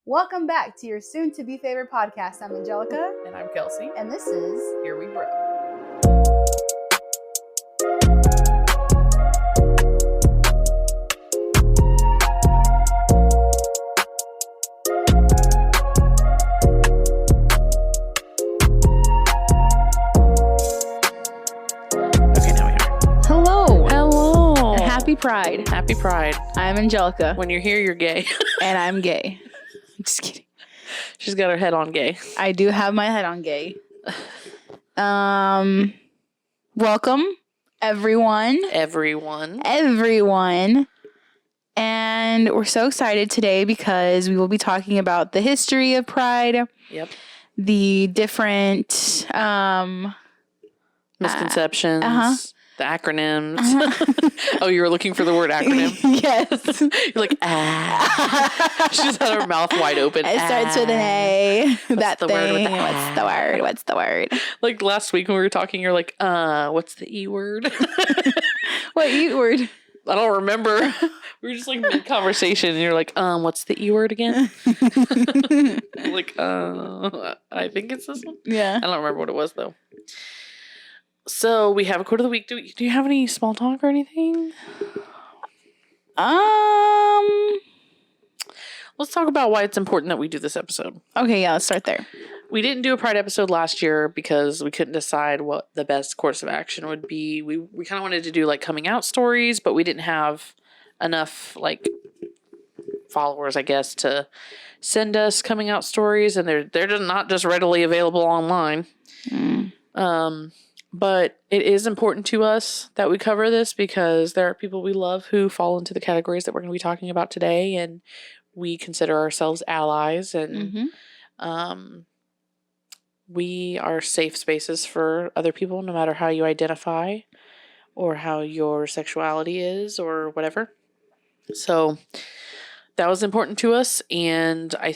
Welcome back to your soon-to-be favorite podcast. I'm Angelica. And I'm Kelsey. And this is Here We Grow. Okay, now we are. Hello. Hello. And happy Pride. Happy Pride. I'm Angelica. When you're here, you're gay. And I'm gay. Just kidding. She's got her head on gay. I do have my head on gay. Welcome, everyone. Everyone. And we're so excited today because we will be talking about the history of Pride. Yep. The different misconceptions. The acronyms. Oh, you were looking for the word acronym? Yes. You're like, ah. She's had her mouth wide open. It starts with an A. What's the word with the What's the word? Like last week when we were talking, you're like, what's the E word? What E word? I don't remember. We were just like mid-conversation and you're like, what's the E word again? I'm like, I think it's this one. Yeah. I don't remember what it was though. So we have a quote of the week. Do you have any small talk or anything? Let's talk about why it's important that we do this episode. Okay, yeah, let's start there. We didn't do a Pride episode last year because we couldn't decide what the best course of action would be. We kind of wanted to do like coming out stories, but we didn't have enough like followers, I guess, to send us coming out stories, and they're just not just readily available online. But it is important to us that we cover this because there are people we love who fall into the categories that we're going to be talking about today, and we consider ourselves allies, and we are safe spaces for other people, no matter how you identify or how your sexuality is or whatever. So that was important to us, and I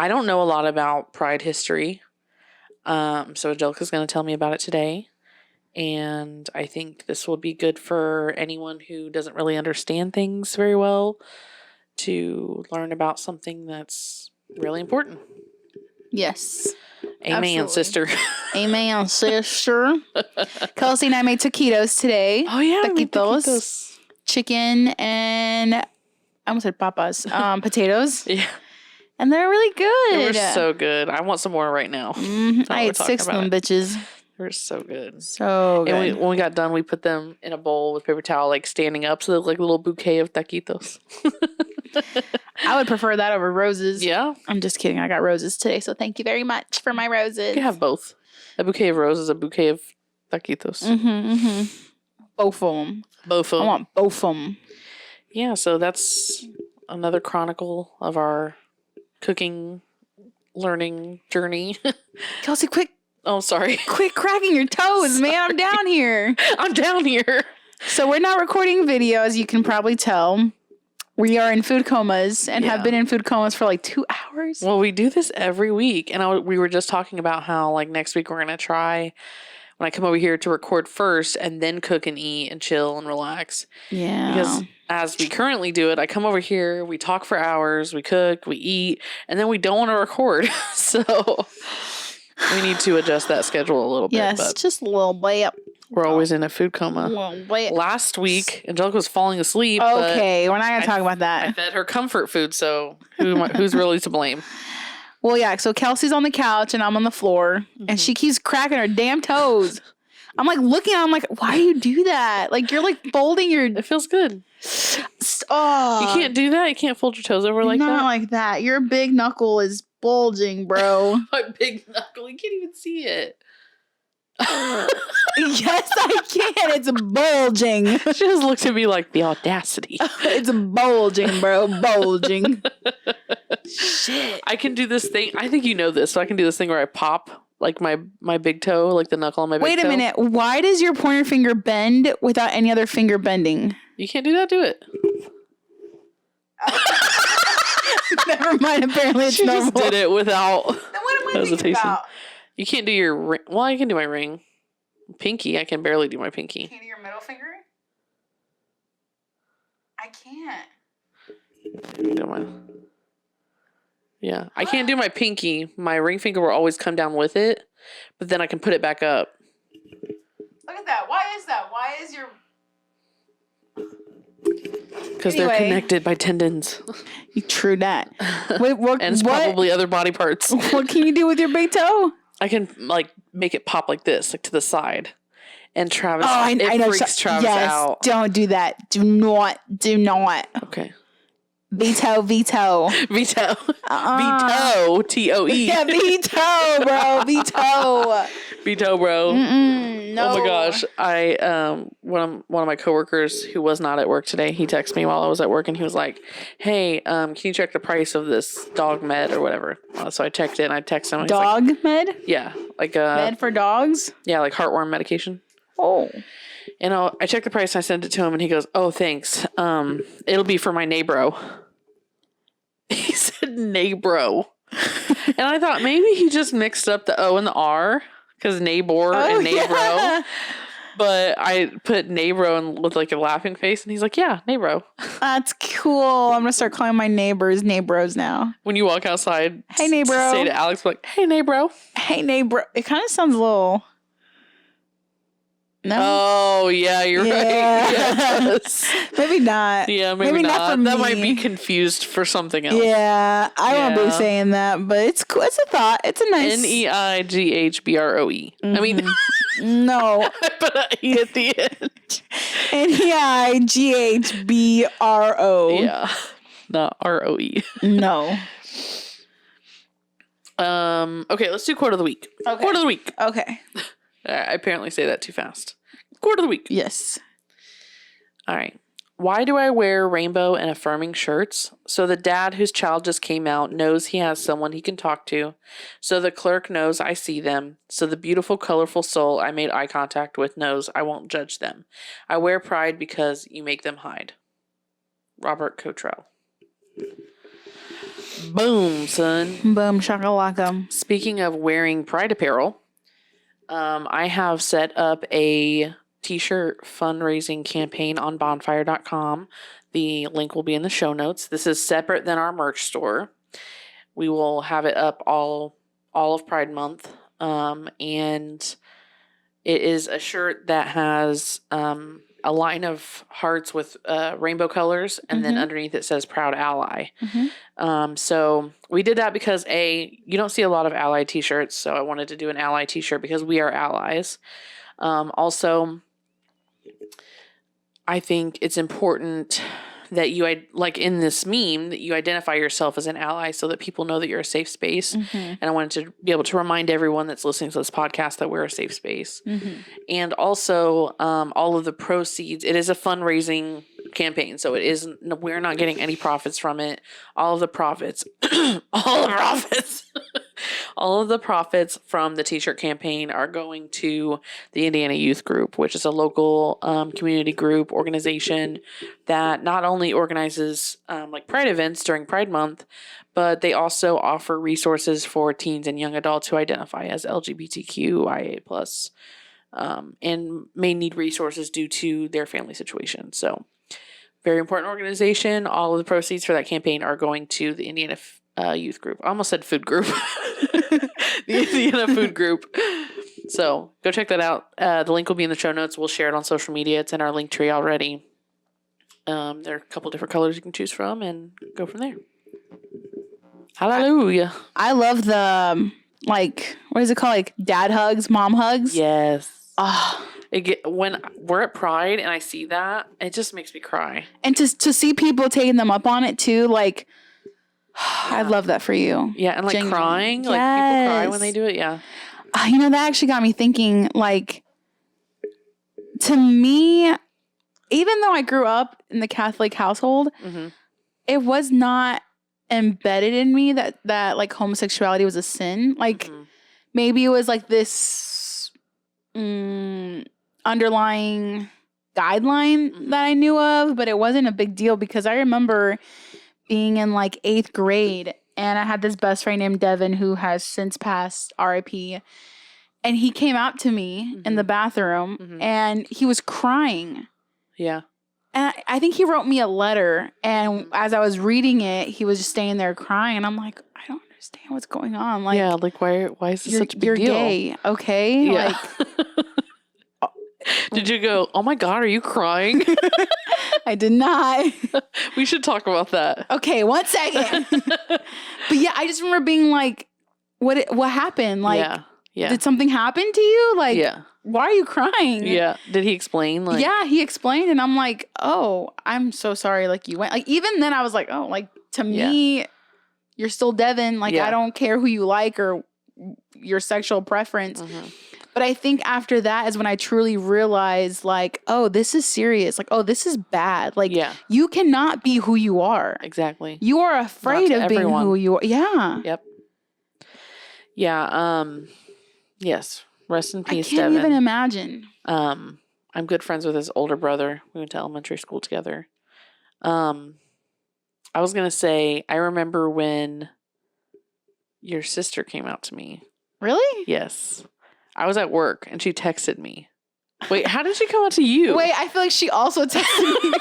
don't know a lot about Pride history. So Angelica's going to tell me about it today. And I think this will be good for anyone who doesn't really understand things very well to learn about something that's really important. Yes. Amen, Absolutely. sister. Amen, sister. Kelsey and I made taquitos today. Oh, yeah. Taquitos. Chicken and I almost said papas. Potatoes. Yeah. And they're really good. They were so good. I want some more right now. I ate 6 of them, bitches. They were so good. So good. And when we got done, we put them in a bowl with paper towel, like standing up, so they look like a little bouquet of taquitos. I would prefer that over roses. Yeah. I'm just kidding. I got roses today, so thank you very much for my roses. You can have both. A bouquet of roses, a bouquet of taquitos. Both of them. Both of them. I want both of them. Yeah, so that's another chronicle of our cooking, learning journey. Kelsey, quick. Oh, sorry. Quit cracking your toes, man. I'm down here. I'm down here. So we're not recording video, as you can probably tell. We are in food comas and have been in food comas for like 2 hours. Well, we do this every week. And we were just talking about how like next week we're going to try, when I come over here, to record first and then cook and eat and chill and relax. Yeah. Because as we currently do it, I come over here, we talk for hours, we cook, we eat, and then we don't want to record. So we need to adjust that schedule a little bit. Yes, but just a little bit. we're always in a food coma. Last week, Angelica was falling asleep. Okay, we're not going to talk about that. I fed her comfort food, so who's really to blame? Well, yeah, so Kelsey's on the couch and I'm on the floor, and she keeps cracking her damn toes. I'm like looking at her, I'm like, why do you do that? Like, you're like folding your... It feels good. Oh. You can't do that? You can't fold your toes over like that? Not like that. Your big knuckle is bulging, bro. My big knuckle. You can't even see it. Yes, I can. It's bulging. She just looked at me like, the audacity. It's bulging, bro. Bulging. Shit. I can do this thing. I think you know this. So I can do this thing where I pop like my big toe, like the knuckle on my big toe. Wait a minute. Why does your pointer finger bend without any other finger bending? You can't do that? Do it. Never mind. Apparently it's normal. She just did it without Then what am I hesitation. thinking about? You can't do your ring. Well, I can do my ring. Pinky, I can barely do my pinky. Can you do your middle finger? I can't. Do mine. Yeah. I can't do my pinky. My ring finger will always come down with it, but then I can put it back up. Look at that. Why is that? Why is your... Because they're connected by tendons. True that. Wait, and probably other body parts. What can you do with your big toe? I can like make it pop like this, like to the side. And Travis, I know. freaks Travis out. Don't do that. Do not. Okay. Veto. Veto. Veto. T-O-E. Yeah, veto, bro. Veto. Veto, bro. No. Oh my gosh. One of my coworkers who was not at work today, he texted me while I was at work and he was like, hey, can you check the price of this dog med or whatever? So I checked it and I texted him. Dog med? Yeah. Like med for dogs? Yeah, like heartworm medication. Oh. And I checked the price and I sent it to him and he goes, oh, thanks. It'll be for my neighbro. He said neighbro. And I thought maybe he just mixed up the O and the R because neighbor and neighbro. Yeah. But I put neighbro and with like a laughing face and he's like, yeah, neighbro. That's cool. I'm going to start calling my neighbors neighbros now. When you walk outside, hey, neighbro. Say to Alex, like, hey, neighbro. Hey, neighbro. It kind of sounds a little... No. Oh, yeah, you're right. Yes. Maybe not. Yeah, maybe not. That might be confused for something else. Yeah, I won't be saying that, but it's cool. It's a thought. It's a nice... Neighbroe. Mm-hmm. I mean... No. I put an E at the end. Neighbro. Yeah. Not ROE. No. Okay, let's do quote of the week. Okay. Quote of the week. Okay. I apparently say that too fast. Quote of the week. Yes. All right. Why do I wear rainbow and affirming shirts? So the dad whose child just came out knows he has someone he can talk to. So the clerk knows I see them. So the beautiful, colorful soul I made eye contact with knows I won't judge them. I wear pride because you make them hide. Robert Cottrell. Boom, son. Boom, shakalaka. Speaking of wearing pride apparel, I have set up a t-shirt fundraising campaign on bonfire.com. The link will be in the show notes. This is separate than our merch store. We will have it up all of Pride Month. And it is a shirt that has a line of hearts with rainbow colors, and then underneath it says Proud Ally. So we did that because you don't see a lot of ally t-shirts, so I wanted to do an ally t-shirt because we are allies. Also, I think it's important that you, like in this meme, that you identify yourself as an ally so that people know that you're a safe space. And I wanted to be able to remind everyone that's listening to this podcast that we're a safe space. And also, all of the proceeds, it is a fundraising campaign, so we're not getting any profits from it. All of the profits all of the profits from the t-shirt campaign are going to the Indiana Youth Group, which is a local community group organization that not only organizes like Pride events during Pride Month, but they also offer resources for teens and young adults who identify as LGBTQIA+, and may need resources due to their family situation. So very important organization. All of the proceeds for that campaign are going to the Indiana Youth Group. I almost said food group. The Indiana Food Group. So go check that out. The link will be in the show notes. We'll share it on social media. It's in our link tree already. There are a couple different colors you can choose from and go from there. Hallelujah. I love the, like, what is it called? Like dad hugs, mom hugs? Yes. When we're at Pride and I see that, it just makes me cry. And to see people taking them up on it too, like, I love that for you. Yeah, and like genuinely. crying. Like people cry when they do it, yeah. That actually got me thinking, like, to me, even though I grew up in the Catholic household, it was not embedded in me that like homosexuality was a sin. Like maybe it was like this underlying guideline that I knew of, but it wasn't a big deal because I remember being in like 8th grade and I had this best friend named Devin who has since passed, RIP, and he came out to me in the bathroom and he was crying. Yeah. And I think he wrote me a letter. And as I was reading it, he was just standing there crying. And I'm like, I don't understand what's going on. Like, yeah, like why is this such a big you're deal? gay, okay? Yeah. Like, did you go, oh my God, are you crying? I did not. We should talk about that. Okay, 1 second. But yeah, I just remember being like, what happened? Like, did something happen to you? Like, why are you crying? Yeah. Did he explain? Like, yeah, he explained, and I'm like, oh, I'm so sorry. Like, you went. Like, even then, I was like, oh, like, to me, you're still Devin. Like, I don't care who you like or your sexual preference. Mm-hmm. But I think after that is when I truly realized, like, oh, this is serious. Like, oh, this is bad. Like, you cannot be who you are. Exactly. You are afraid of being who you are. Yeah. Yep. Yeah. Yes. Rest in peace, Devin. I can't even imagine. I'm good friends with his older brother. We went to elementary school together. I was going to say, I remember when your sister came out to me. Really? Yes. I was at work and she texted me. Wait, how did she come out to you? Wait, I feel like she also texted me.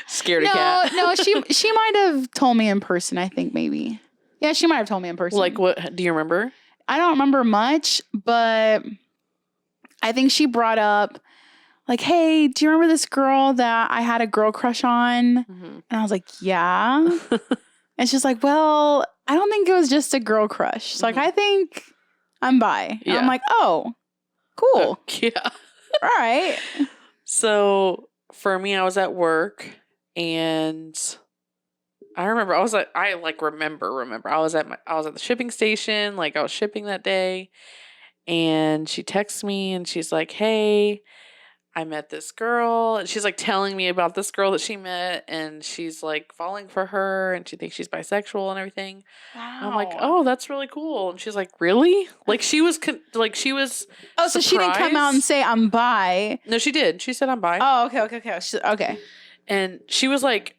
Scared a cat. No, she might have told me in person, I think maybe. Yeah, she might have told me in person. Like what? Do you remember? I don't remember much, but I think she brought up like, hey, do you remember this girl that I had a girl crush on? Mm-hmm. And I was like, yeah. And she's like, well, I don't think it was just a girl crush. So like, I think I'm bi. And I'm like, oh, cool. Yeah. All right. So for me, I was at work and I remember I was at the shipping station, like I was shipping that day, and she texts me and she's like, hey, I met this girl, and she's like telling me about this girl that she met, and she's like falling for her, and she thinks she's bisexual and everything. Wow. And I'm like, oh, that's really cool. And she's like, really? Like she was Oh, surprised. So she didn't come out and say I'm bi. No, she did. She said I'm bi. Oh, okay. Okay. And she was like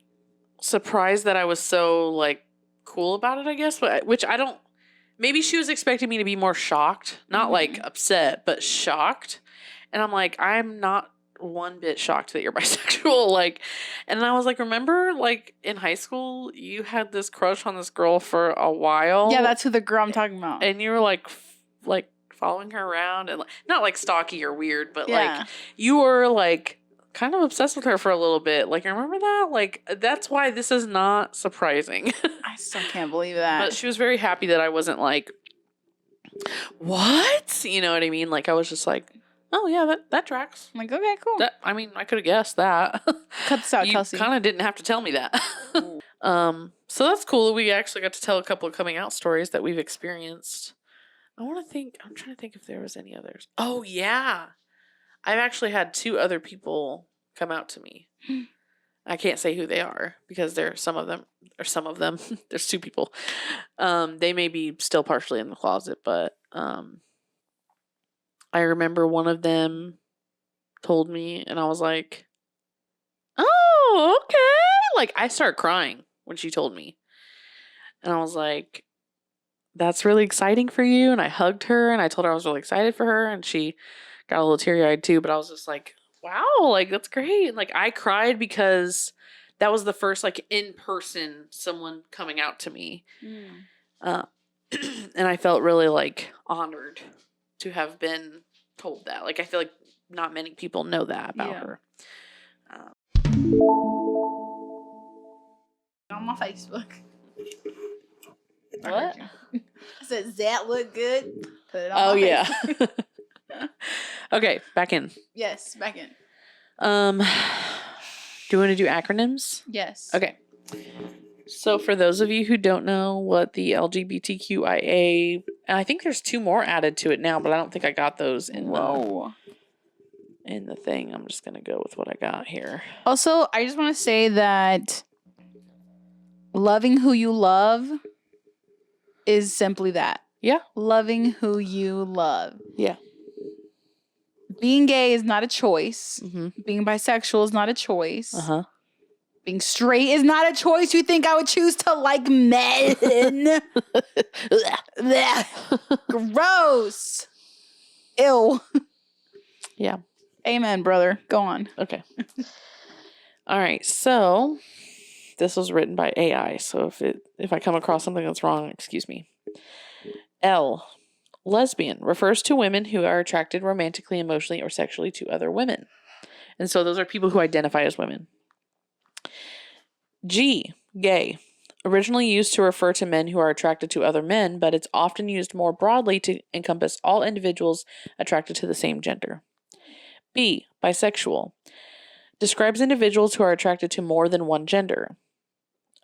surprised that I was so like cool about it, I guess, which I don't. Maybe she was expecting me to be more shocked, not like upset, but shocked. And I'm like, I'm not one bit shocked that you're bisexual. Like, and I was like, remember, like in high school, you had this crush on this girl for a while. Yeah, that's who the girl I'm talking about. And you were like following her around and like, not like stalky or weird, but like you were like kind of obsessed with her for a little bit. Like, remember that? Like, that's why this is not surprising. I still can't believe that. But she was very happy that I wasn't like, what? You know what I mean? Like, I was just like, oh, yeah, that tracks. I'm like, okay, cool. I mean, I could have guessed that. Cut this out, Kelsey. You kind of didn't have to tell me that. So that's cool. We actually got to tell a couple of coming out stories that we've experienced. I'm trying to think if there was any others. Oh, yeah. I've actually had 2 other people come out to me. I can't say who they are because some of them, there's 2 people. They may be still partially in the closet, but I remember one of them told me and I was like, oh, okay. Like I started crying when she told me. And I was like, that's really exciting for you. And I hugged her and I told her I was really excited for her. And she got a little teary-eyed too, but I was just like, wow, like that's great. And like I cried because that was the first like in person someone coming out to me. And I felt really like honored to have been told that. Like I feel like not many people know that about her. On my Facebook. What? I said, does that look good? Put it on my Facebook. Yeah. Okay, back in. Yes, back in. Do you want to do acronyms? Yes. Okay. So for those of you who don't know what the LGBTQIA, and I think there's 2 more added to it now, but I don't think I got those in the thing. I'm just going to go with what I got here. Also, I just want to say that loving who you love is simply that. Yeah. Loving who you love. Yeah. Being gay is not a choice. Mm-hmm. Being bisexual is not a choice. Uh-huh. Being straight is not a choice. You think I would choose to like men? Gross. Ew. Yeah. Amen, brother. Go on. Okay. All right. So this was written by AI. So if I come across something that's wrong, excuse me. L. Lesbian refers to women who are attracted romantically, emotionally, or sexually to other women. And so those are people who identify as women. G. Gay. Originally used to refer to men who are attracted to other men, but it's often used more broadly to encompass all individuals attracted to the same gender. B. Bisexual. Describes individuals who are attracted to more than one gender.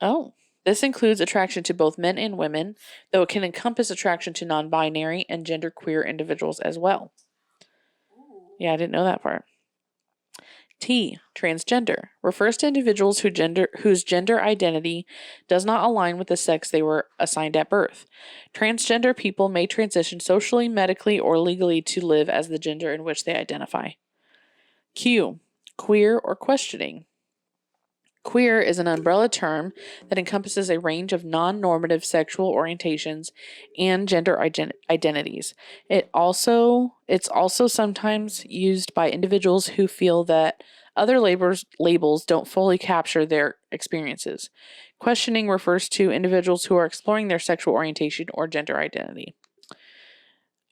Oh. This includes attraction to both men and women, though it can encompass attraction to non-binary and genderqueer individuals as well. Yeah, I didn't know that part. T. Transgender. Refers to individuals whose gender identity does not align with the sex they were assigned at birth. Transgender people may transition socially, medically, or legally to live as the gender in which they identify. Q. Queer or questioning. Queer is an umbrella term that encompasses a range of non-normative sexual orientations and gender identities. It's also sometimes used by individuals who feel that other labels don't fully capture their experiences. Questioning refers to individuals who are exploring their sexual orientation or gender identity.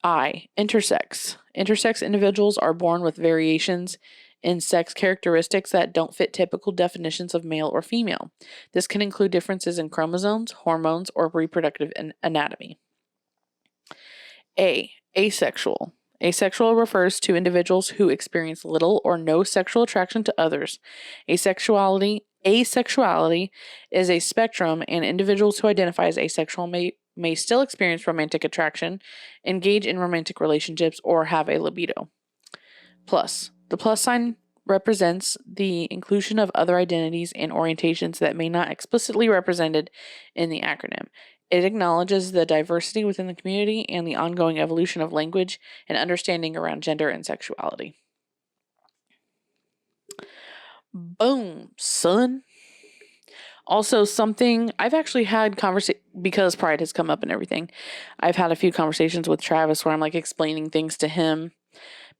I. Intersex. Intersex individuals are born with variations in sex characteristics that don't fit typical definitions of male or female. This can include differences in chromosomes, hormones, or reproductive anatomy. A. Asexual. Asexual refers to individuals who experience little or no sexual attraction to others. Asexuality is a spectrum, and individuals who identify as asexual may still experience romantic attraction, engage in romantic relationships, or have a libido. Plus. The plus sign represents the inclusion of other identities and orientations that may not explicitly represented in the acronym. It acknowledges the diversity within the community and the ongoing evolution of language and understanding around gender and sexuality. Boom, son. Also, something I've actually had because pride has come up and everything. I've had a few conversations with Travis where I'm like explaining things to him.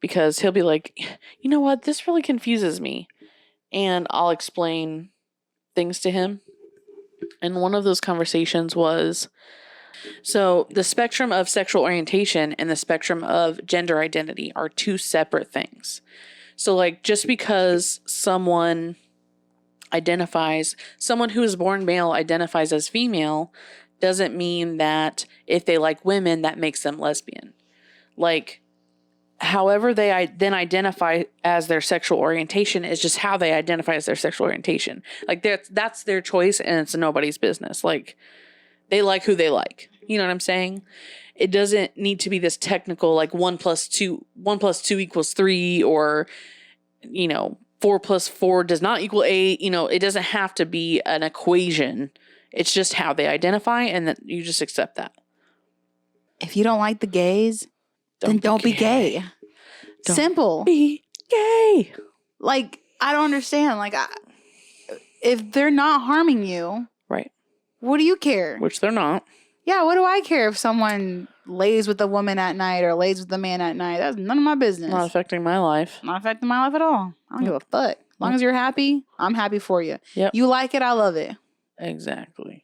Because he'll be like, you know what, this really confuses me. And I'll explain things to him. And one of those conversations was, so the spectrum of sexual orientation and the spectrum of gender identity are two separate things. So like just because someone who is born male identifies as female doesn't mean that if they like women, that makes them lesbian. Like, however they then identify as their sexual orientation is just how they identify as their sexual orientation. Like that's their choice and it's nobody's business. Like they like who they like. You know what I'm saying? It doesn't need to be this technical like 1 + 2 = 3 or 4 + 4 does not equal 8. It doesn't have to be an equation. It's just how they identify and that you just accept that. If you don't like the gays, then don't be gay. Simple. Be gay. Like, I don't understand. Like, if they're not harming you, right? What do you care? Which they're not. Yeah, what do I care if someone lays with a woman at night or lays with a man at night? That's none of my business. Not affecting my life. Not affecting my life at all. I don't give a fuck. As long as you're happy, I'm happy for you. Yep. You like it, I love it. Exactly.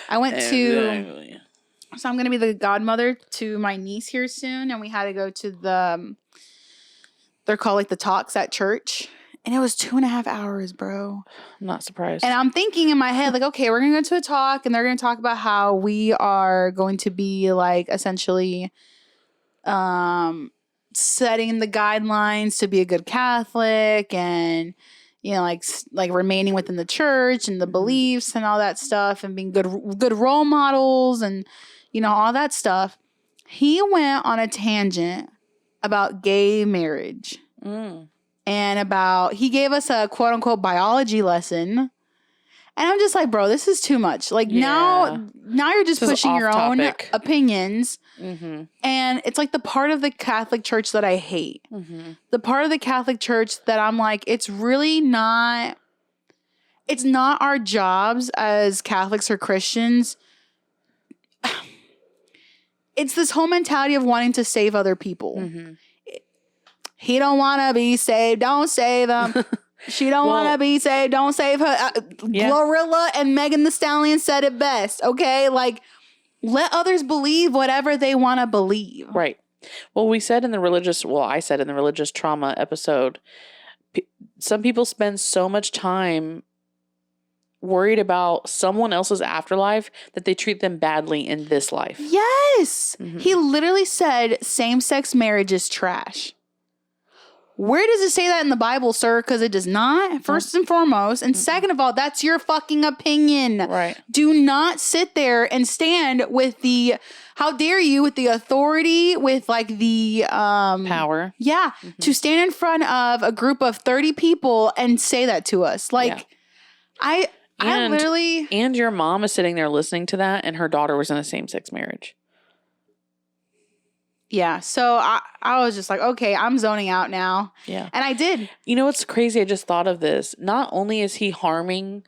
I went to... So I'm going to be the godmother to my niece here soon. And we had to go to they're called like the talks at church. And it was 2.5 hours, bro. I'm not surprised. And I'm thinking in my head, like, okay, we're going to go to a talk. And they're going to talk about how we are going to be like essentially setting the guidelines to be a good Catholic. And, like remaining within the church and the beliefs and all that stuff. And being good role models and... all that stuff. He went on a tangent about gay marriage. And he gave us a quote unquote biology lesson. And I'm just like, bro, this is too much. Like now you're just pushing your own opinions. Mm-hmm. And it's like the part of the Catholic Church that I hate. Mm-hmm. The part of the Catholic Church that I'm like, it's not our jobs as Catholics or Christians. It's this whole mentality of wanting to save other people. Mm-hmm. He don't want to be saved. Don't save him. She don't want to be saved. Don't save her. Glorilla and Megan Thee Stallion said it best. Okay, like let others believe whatever they want to believe. Right. Well, I said in the religious trauma episode, some people spend so much time worried about someone else's afterlife that they treat them badly in this life. Yes. He literally said same-sex marriage is trash. Where does it say that in the Bible, sir? Because it does not, first and foremost. And second of all, that's your fucking opinion. Right. Do not sit there and stand with the, how dare you, with the authority, with like the power. Yeah. To stand in front of a group of 30 people and say that to us. Like, I literally. And your mom is sitting there listening to that, and her daughter was in a same-sex marriage. Yeah. So I was just like, okay, I'm zoning out now. Yeah. And I did. You know what's crazy? I just thought of this. Not only is he harming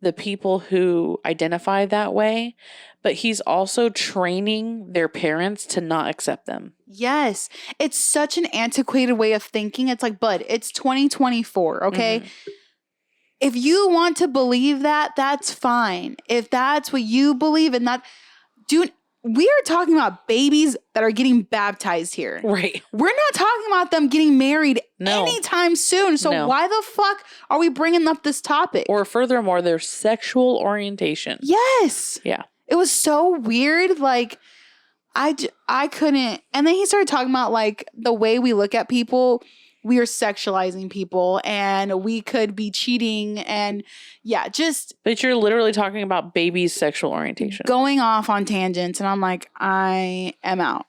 the people who identify that way, but he's also training their parents to not accept them. Yes. It's such an antiquated way of thinking. It's like, bud, it's 2024, okay? If you want to believe that, that's fine. If that's what you believe in, that, dude, we are talking about babies that are getting baptized here. Right. We're not talking about them getting married anytime soon. So why the fuck are we bringing up this topic? Or furthermore, their sexual orientation. Yes. Yeah. It was so weird. Like, I couldn't. And then he started talking about like the way we look at people. We are sexualizing people and we could be cheating and just. But you're literally talking about babies' sexual orientation. Going off on tangents. And I'm like, I am out.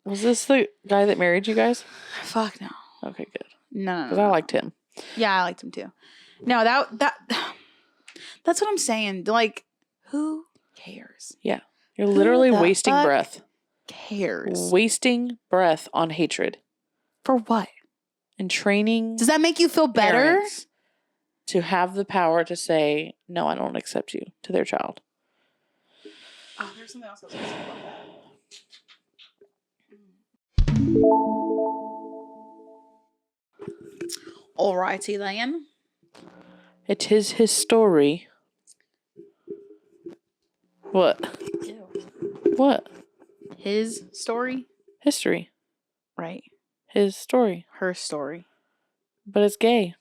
Was this the guy that married you guys? Fuck no. Okay, good. No. Because I liked him. Yeah, I liked him too. No, that's what I'm saying. Like, who cares? Yeah. You're literally wasting breath. Cares. Wasting breath on hatred. For what? And training. Does that make you feel better? To have the power to say, no, I don't accept you to their child. Oh, there's something else I was going to say about that. Alrighty then. It is his story. What? Ew. What? His story? History. Right. His story. Her story. But it's gay.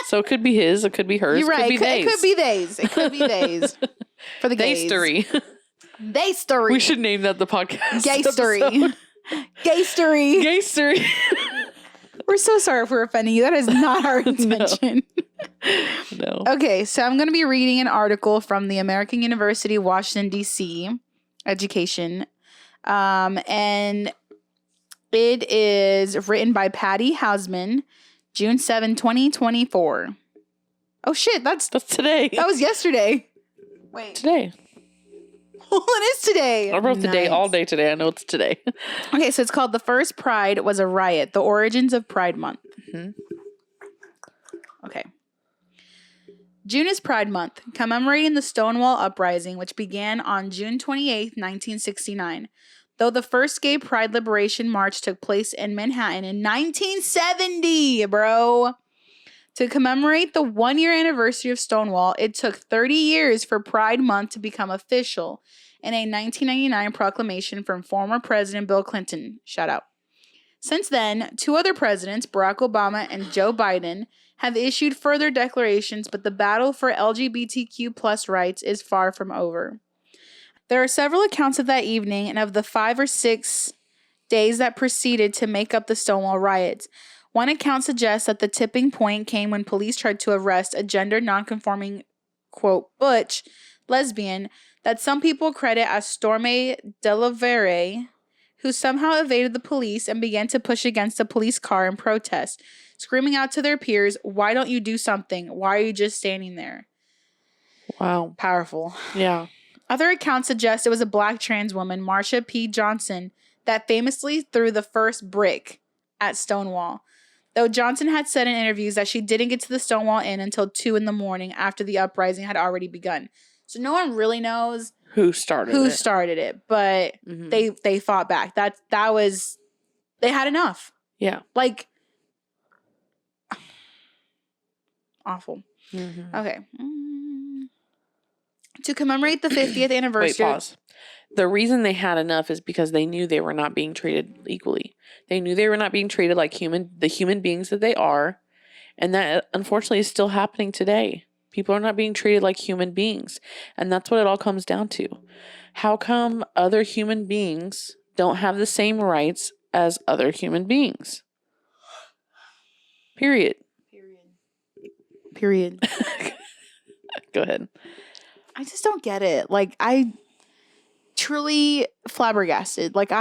So it could be his, it could be hers. You're right. It could be theys. It could be theys. For the gays. Story. They story. We should name that the podcast. Gay story. Gay story. Gay story. We're so sorry if we're offending you. That is not our intention. No. Okay, so I'm going to be reading an article from the American University, Washington, D.C. Education. And it is written by Patty Hausman, June 7, 2024. Oh, shit. That's today. That was yesterday. Wait. Today. Well, it is today. I wrote the day all day today. I know it's today. Okay, so it's called The First Pride Was a Riot, The Origins of Pride Month. Okay. June is Pride Month, commemorating the Stonewall uprising, which began on June 28, 1969. Though the first gay pride liberation march took place in Manhattan in 1970, bro. To commemorate the 1-year anniversary of Stonewall, it took 30 years for Pride Month to become official in a 1999 proclamation from former President Bill Clinton. Shout out. Since then, 2 other presidents, Barack Obama and Joe Biden, have issued further declarations, but the battle for LGBTQ+ rights is far from over. There are several accounts of that evening and of the 5 or 6 days that proceeded to make up the Stonewall riots. One account suggests that the tipping point came when police tried to arrest a gender nonconforming, quote, butch lesbian that some people credit as Stormy Delavere, who somehow evaded the police and began to push against a police car in protest, screaming out to their peers, "Why don't you do something? Why are you just standing there?" Wow. Powerful. Yeah. Other accounts suggest it was a black trans woman, Marsha P. Johnson, that famously threw the first brick at Stonewall. Though Johnson had said in interviews that she didn't get to the Stonewall Inn until 2 a.m. after the uprising had already begun. So no one really knows who started it, but they fought back. That was, they had enough. Yeah. Like, Awful. Mm-hmm. Okay. To commemorate the 50th anniversary. Wait, pause. The reason they had enough is because they knew they were not being treated equally. They knew they were not being treated like the human beings that they are. And that, unfortunately, is still happening today. People are not being treated like human beings. And that's what it all comes down to. How come other human beings don't have the same rights as other human beings? Period. Go ahead. I just don't get it. Like, I truly flabbergasted. Like,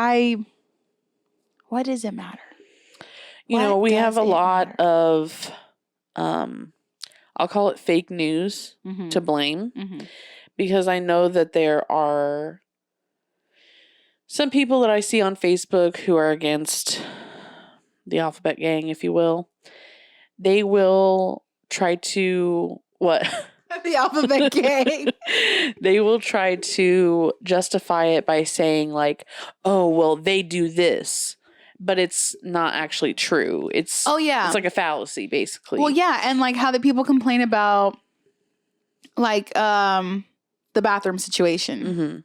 what does it matter? You know, we have a lot of, I'll call it fake news to blame. Mm-hmm. Because I know that there are some people that I see on Facebook who are against the alphabet gang, if you will. They will try to, what? The alphabet gang. They will try to justify it by saying like, oh, well, they do this. But it's not actually true. It's it's like a fallacy, basically. Well, yeah, and like how the people complain about like the bathroom situation. Mm-hmm.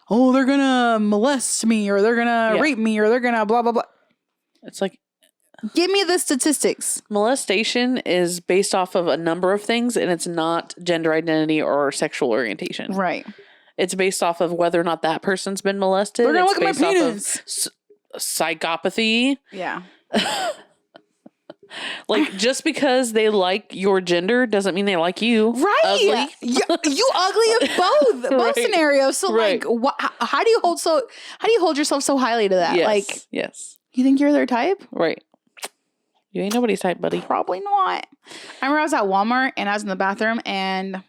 Oh, they're gonna molest me, or they're gonna rape me, or they're gonna blah blah blah. It's like, give me the statistics. Molestation is based off of a number of things, and it's not gender identity or sexual orientation. Right. It's based off of whether or not that person's been molested. They're gonna it's look at my based penis. Off of psychopathy. Yeah. Like, just because they like your gender doesn't mean they like you. Right. Ugly. You ugly in both Right. scenarios. So like, how do you hold yourself so highly to that? Yes. Like, yes. You think you're their type? Right. You ain't nobody's type, buddy. Probably not. I remember I was at Walmart and I was in the bathroom and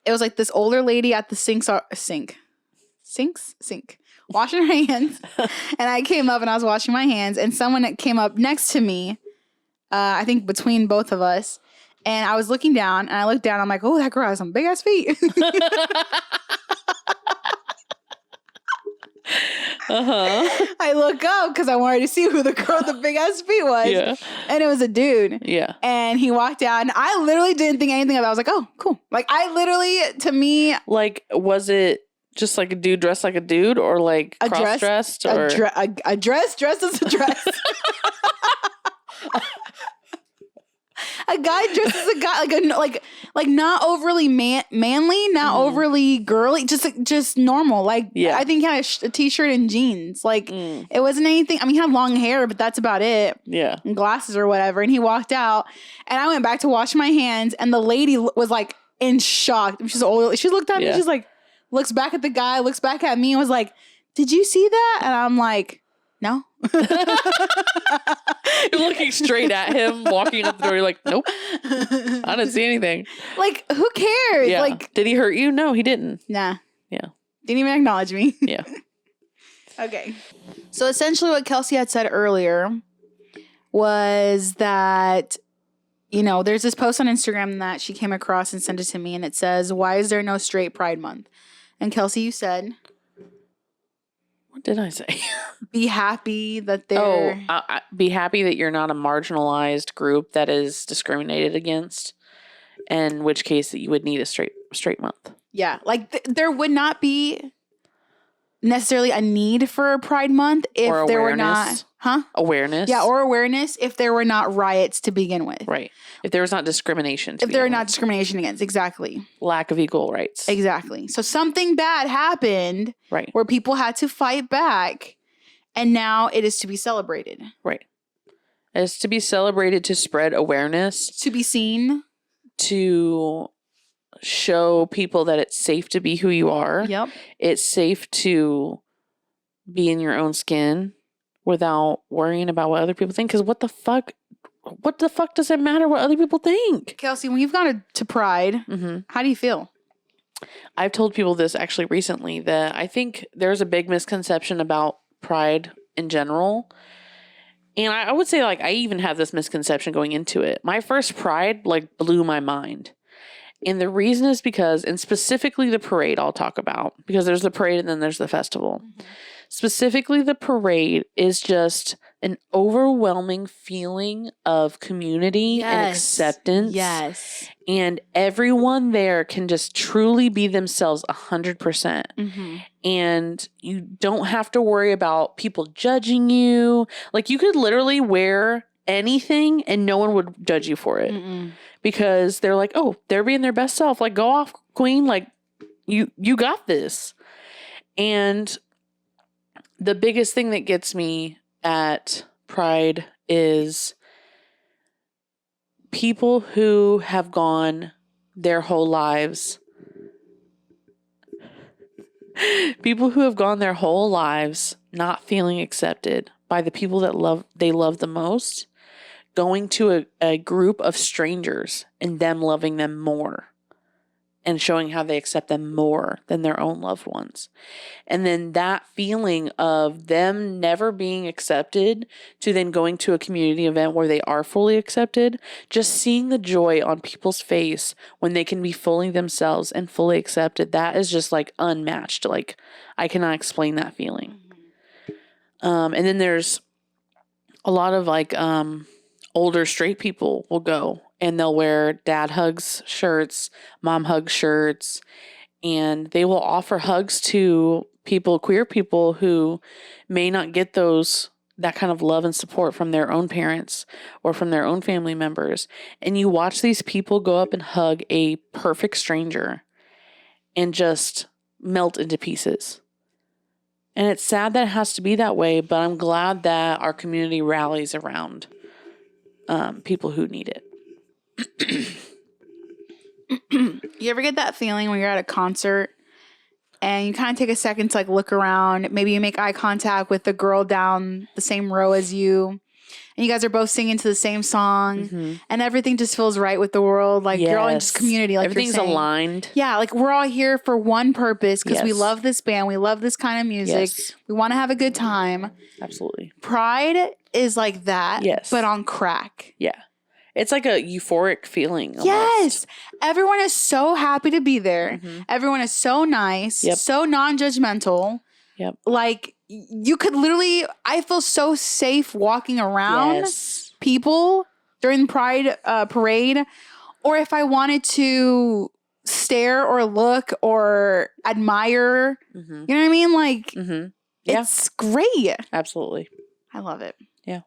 it was like this older lady at the sink, washing her hands. And I came up and I was washing my hands and someone came up next to me, I think between both of us. And I was looking down and I looked down. I'm like, oh, that girl has some big ass feet. I look up because I wanted to see who the girl with the big ass feet was. Yeah. And it was a dude. Yeah. And he walked out and I literally didn't think anything of it. I was like, oh, cool. Like, I literally, to me. Like, was it just like a dude dressed like a dude or like cross-dressed? Or? A dress dressed as a dress. A guy dressed as a guy, like not overly manly, not overly girly, just normal. Like, I think he had a t-shirt and jeans. Like, it wasn't anything. I mean, he had long hair, but that's about it. Yeah. And glasses or whatever. And he walked out, and I went back to wash my hands, and the lady was like in shock. She's old. She looked at me. She's like, looks back at the guy, looks back at me, and was like, "Did you see that?" And I'm like, "No." You're looking straight at him, walking up the door. You're like, nope, I didn't see anything. Like, who cares? Yeah. Like, did he hurt you? No, he didn't. Nah. Yeah. Didn't even acknowledge me. Yeah. Okay. So essentially what Kelsey had said earlier was that, you know, there's this post on Instagram that she came across and sent it to me, and it says, "Why is there no straight Pride Month?" And Kelsey, you said... What did I say? Be happy that they're... be happy that you're not a marginalized group that is discriminated against, in which case that you would need a straight month. Yeah, like there would not be necessarily a need for a Pride Month if there were not... Awareness. Yeah, or awareness if there were not riots to begin with. Right. If there was not discrimination if there were not discrimination against. Exactly. Lack of equal rights. Exactly. So something bad happened. Right. Where people had to fight back. And now it is to be celebrated. Right. It is to be celebrated to spread awareness. To be seen. To show people that it's safe to be who you are. Yep. It's safe to be in your own skin without worrying about what other people think. Because what the fuck does it matter what other people think? Kelsey, when you've gone to Pride, how do you feel? I've told people this actually recently, that I think there's a big misconception about Pride in general. And I would say, like, I even have this misconception going into it. My first Pride, like, blew my mind. And the reason is because, and specifically the parade I'll talk about, because there's the parade and then there's the festival. Mm-hmm. Specifically, the parade is just an overwhelming feeling of community and acceptance. Yes. And everyone there can just truly be themselves 100%. Mm-hmm. And you don't have to worry about people judging you. Like, you could literally wear anything and no one would judge you for it. Mm-mm. Because they're like, oh, they're being their best self. Like, go off, queen. Like, you got this. And the biggest thing that gets me at Pride is people who have gone their whole lives. People who have gone their whole lives not feeling accepted by the people that they love the most, going to a group of strangers and them loving them more and showing how they accept them more than their own loved ones. And then that feeling of them never being accepted to then going to a community event where they are fully accepted, just seeing the joy on people's face when they can be fully themselves and fully accepted, that is just like unmatched. Like, I cannot explain that feeling. Mm-hmm. And then there's a lot of like older straight people will go and they'll wear dad hugs shirts, mom hugs shirts, and they will offer hugs to people, queer people who may not get that kind of love and support from their own parents or from their own family members. And you watch these people go up and hug a perfect stranger and just melt into pieces. And it's sad that it has to be that way, but I'm glad that our community rallies around people who need it. You ever get that feeling when you're at a concert and you kind of take a second to like look around, maybe you make eye contact with the girl down the same row as you, and you guys are both singing to the same song, mm-hmm. and everything just feels right with the world, like you're all in just community, like everything's aligned. Yeah, like we're all here for one purpose because we love this band, we love this kind of music, we want to have a good time. Absolutely. Pride is like that, but on crack. Yeah. It's like a euphoric feeling. Almost. Yes. Everyone is so happy to be there. Mm-hmm. Everyone is so nice, so non-judgmental. Yep. Like, you could literally, I feel so safe walking around people during the Pride parade. Or if I wanted to stare or look or admire, mm-hmm. you know what I mean? Like, mm-hmm. It's great. Absolutely. I love it. Yeah.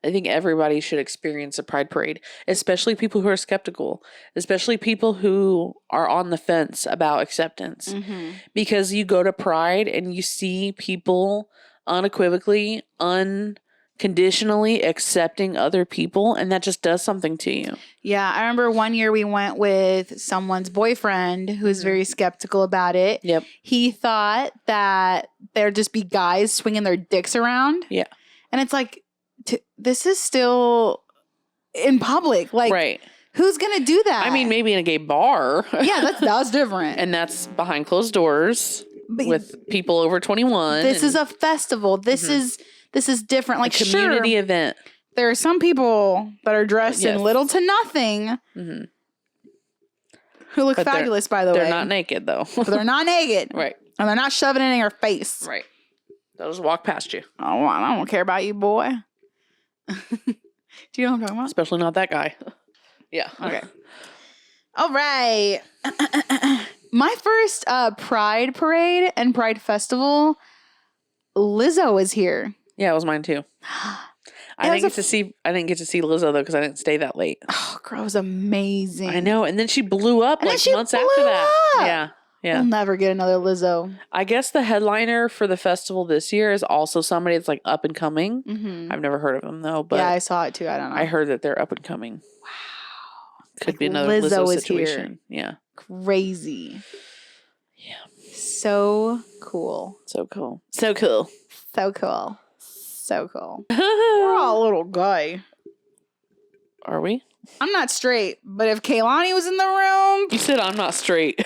I think everybody should experience a Pride parade, especially people who are skeptical, especially people who are on the fence about acceptance. Mm-hmm. Because you go to Pride and you see people unequivocally, unconditionally accepting other people, and that just does something to you. Yeah, I remember one year we went with someone's boyfriend who's very skeptical about it. Yep. He thought that there'd just be guys swinging their dicks around. Yeah. And it's like, this is still in public. Like, who's going to do that? I mean, maybe in a gay bar. Yeah, that was different. And that's behind closed doors with people over 21. This is a festival. This is different. Like, a community event. There are some people that are dressed in little to nothing who look fabulous, by the way. They're not naked, though. But they're not naked. Right. And they're not shoving it in your face. Right. They'll just walk past you. Oh, I don't care about you, boy. Do you know what I'm talking about? Especially not that guy. Yeah. Okay. All right. My first Pride parade and Pride festival, Lizzo was here. Yeah, it was mine too. I didn't get to see Lizzo though because I didn't stay that late. Oh, girl, it was amazing. I know, and then she blew up like months after that. Yeah. Yeah. We'll never get another Lizzo. I guess the headliner for the festival this year is also somebody that's like up and coming. Mm-hmm. I've never heard of them though, but yeah, I saw it too. I don't know. I heard that they're up and coming. Wow. Could be another Lizzo situation. Here. Yeah. Crazy. Yeah. So cool. So cool. So cool. So cool. So cool. We're all a little gay. Are we? I'm not straight, but if Kaylani was in the room. You said I'm not straight.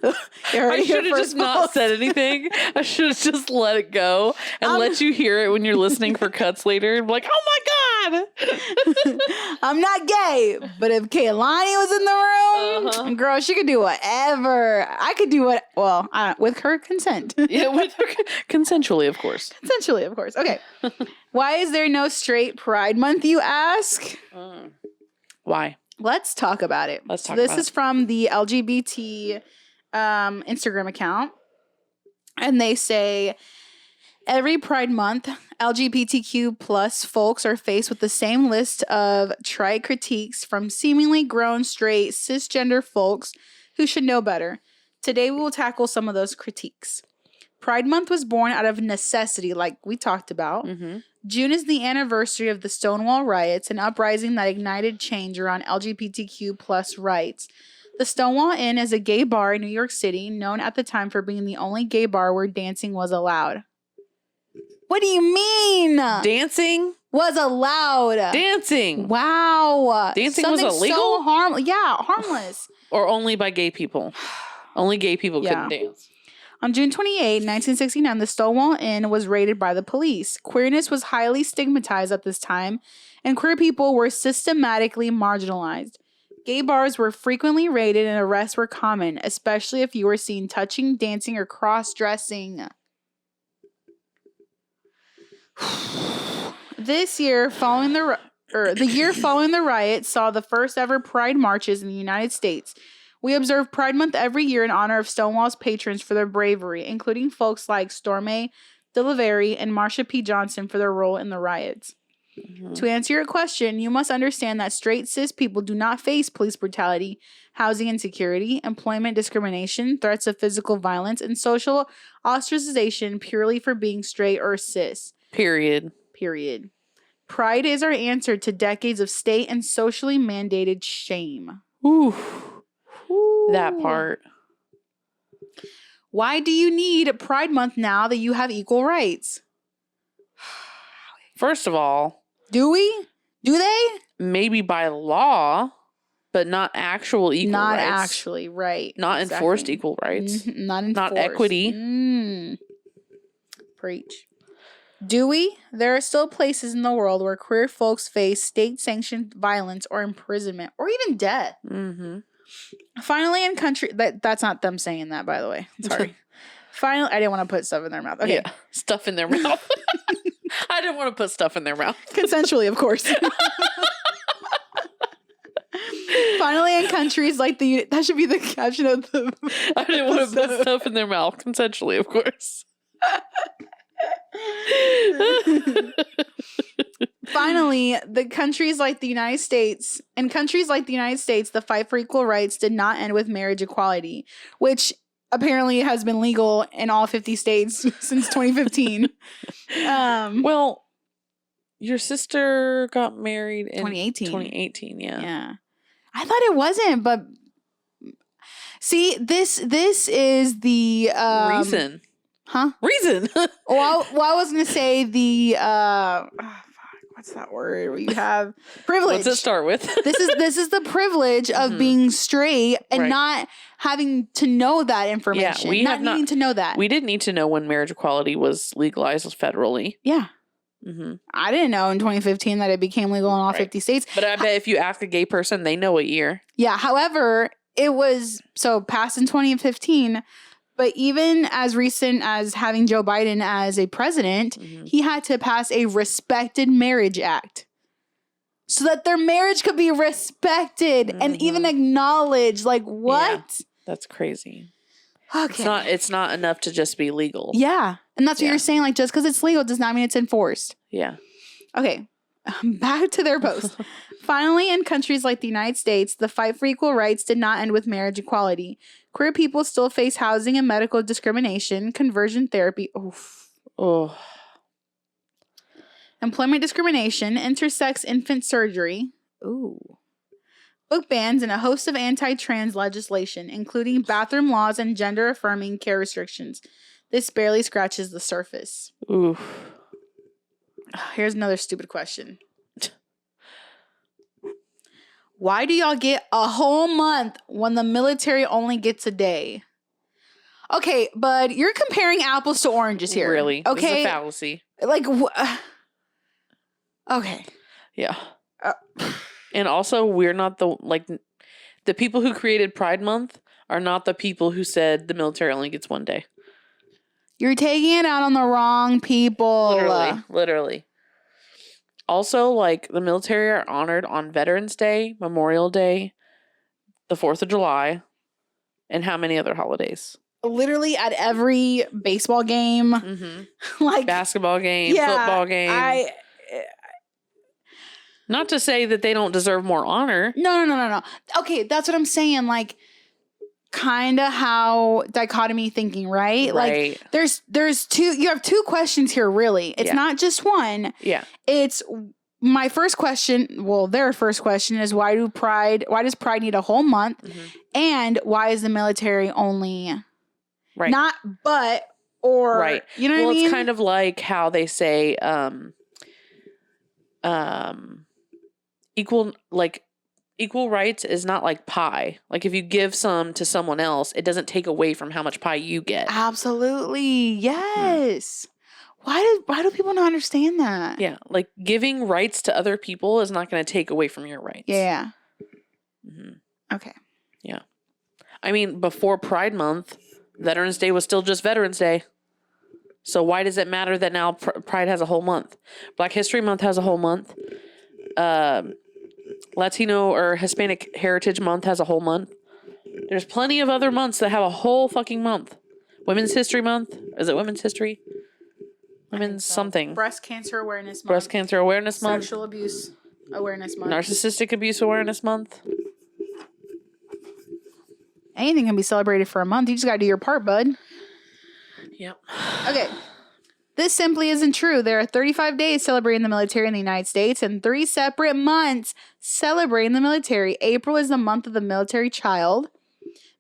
I should have just not said anything. I should have just let it go and let you hear it when you're listening for cuts later and be like, oh my God. I'm not gay, but if Kaylani was in the room, girl, she could do whatever. I could do with her consent. Yeah, with her consensually, of course. Consensually, of course. Okay. Why is there no straight Pride Month, you ask? Why? Let's talk about it. This is from the LGBT Instagram account. And they say, every Pride Month, LGBTQ plus folks are faced with the same list of trite critiques from seemingly grown, straight, cisgender folks who should know better. Today, we will tackle some of those critiques. Pride Month was born out of necessity, like we talked about. Mm-hmm. June is the anniversary of the Stonewall riots, an uprising that ignited change around LGBTQ plus rights. The Stonewall Inn is a gay bar in New York City, known at the time for being the only gay bar where dancing was allowed. What do you mean? Dancing was allowed. Dancing. Wow. Dancing was illegal? So harmless. Or only by gay people. Only gay people couldn't dance. On June 28, 1969, the Stonewall Inn was raided by the police. Queerness was highly stigmatized at this time, and queer people were systematically marginalized. Gay bars were frequently raided and arrests were common, especially if you were seen touching, dancing, or cross-dressing. The year following the riot saw the first ever Pride marches in the United States. We observe Pride Month every year in honor of Stonewall's patrons for their bravery, including folks like Stormy Delivery and Marsha P. Johnson for their role in the riots. Mm-hmm. To answer your question, you must understand that straight cis people do not face police brutality, housing insecurity, employment discrimination, threats of physical violence, and social ostracization purely for being straight or cis. Period. Pride is our answer to decades of state and socially mandated shame. Ooh. That part. Why do you need Pride Month now that you have equal rights? First of all, do we? Do they? Maybe by law, but not actual equal rights. Not actually, right. Not enforced equal rights. Mm-hmm. Not enforced. Not equity. Preach. Do we? There are still places in the world where queer folks face state-sanctioned violence or imprisonment or even death. Mm-hmm. Finally, in country... That's not them saying that, by the way. Sorry. Finally, I didn't want to put stuff in their mouth. Okay. Yeah, stuff in their mouth. I didn't want to put stuff in their mouth. Consensually, of course. Finally, in countries like the... That should be the caption of the... I didn't want to put stuff in their mouth. Consensually, of course. Finally, countries like the United States, the fight for equal rights did not end with marriage equality, which apparently has been legal in all 50 states since 2015. Well, your sister got married in 2018. 2018, yeah. I thought it wasn't, but see, this is the reason. Huh? Reason. Well, I was gonna say the what's that word where you have privilege? What's it start with? This is the privilege of being straight and not having to know that information. Yeah, not needing to know that. We didn't need to know when marriage equality was legalized federally. Yeah. Mm-hmm. I didn't know in 2015 that it became legal in all 50 states. But I bet if you ask a gay person, they know what year. Yeah. However, it was passed in 2015. But even as recent as having Joe Biden as a president, he had to pass a Respected Marriage Act so that their marriage could be respected and even acknowledged. Like, what? Yeah, that's crazy. Okay. It's not enough to just be legal. Yeah. And that's what you're saying. Like, just because it's legal does not mean it's enforced. Yeah. Okay. Back to their post. Finally, in countries like the United States, the fight for equal rights did not end with marriage equality. Queer people still face housing and medical discrimination, conversion therapy, employment discrimination, intersex infant surgery, book bans, and a host of anti-trans legislation, including bathroom laws and gender-affirming care restrictions. This barely scratches the surface. Here's another stupid question. Why do y'all get a whole month when the military only gets a day? Okay, bud, you're comparing apples to oranges here. Really? Okay. It's a fallacy. Like, okay. Yeah. And also, we're not the people who created Pride Month are not the people who said the military only gets one day. You're taking it out on the wrong people. Literally. Also, like, the military are honored on Veterans Day, Memorial Day, the 4th of July, and how many other holidays? Literally at every baseball game. Mm-hmm. Like basketball game, football game. Not to say that they don't deserve more honor. No. Okay, that's what I'm saying. Like, kind of how dichotomy thinking, right? Like, there's two. You have two questions here, really. It's not just one. Yeah. It's my first question. Well, their first question is why does Pride need a whole month, and why is the military only not but or you know what I mean? It's kind of like how they say equal rights is not like pie. Like, if you give some to someone else, it doesn't take away from how much pie you get. Absolutely. Yes. Why do people not understand that? Yeah. Like, giving rights to other people is not going to take away from your rights. Yeah. Mm-hmm. Okay. Yeah. I mean, before Pride Month, Veterans Day was still just Veterans Day. So why does it matter that now Pride has a whole month? Black History Month has a whole month. Latino or Hispanic Heritage Month has a whole month. There's plenty of other months that have a whole fucking month. Women's History Month. Is it Women's History? Women's something. Breast Cancer Awareness Month. Breast Cancer Awareness Month. Sexual Abuse Awareness Month. Narcissistic Abuse Awareness Month. Anything can be celebrated for a month. You just got to do your part, bud. Yep. Okay. This simply isn't true. There are 35 days celebrating the military in the United States and 3 separate months celebrating the military. April is the month of the military child.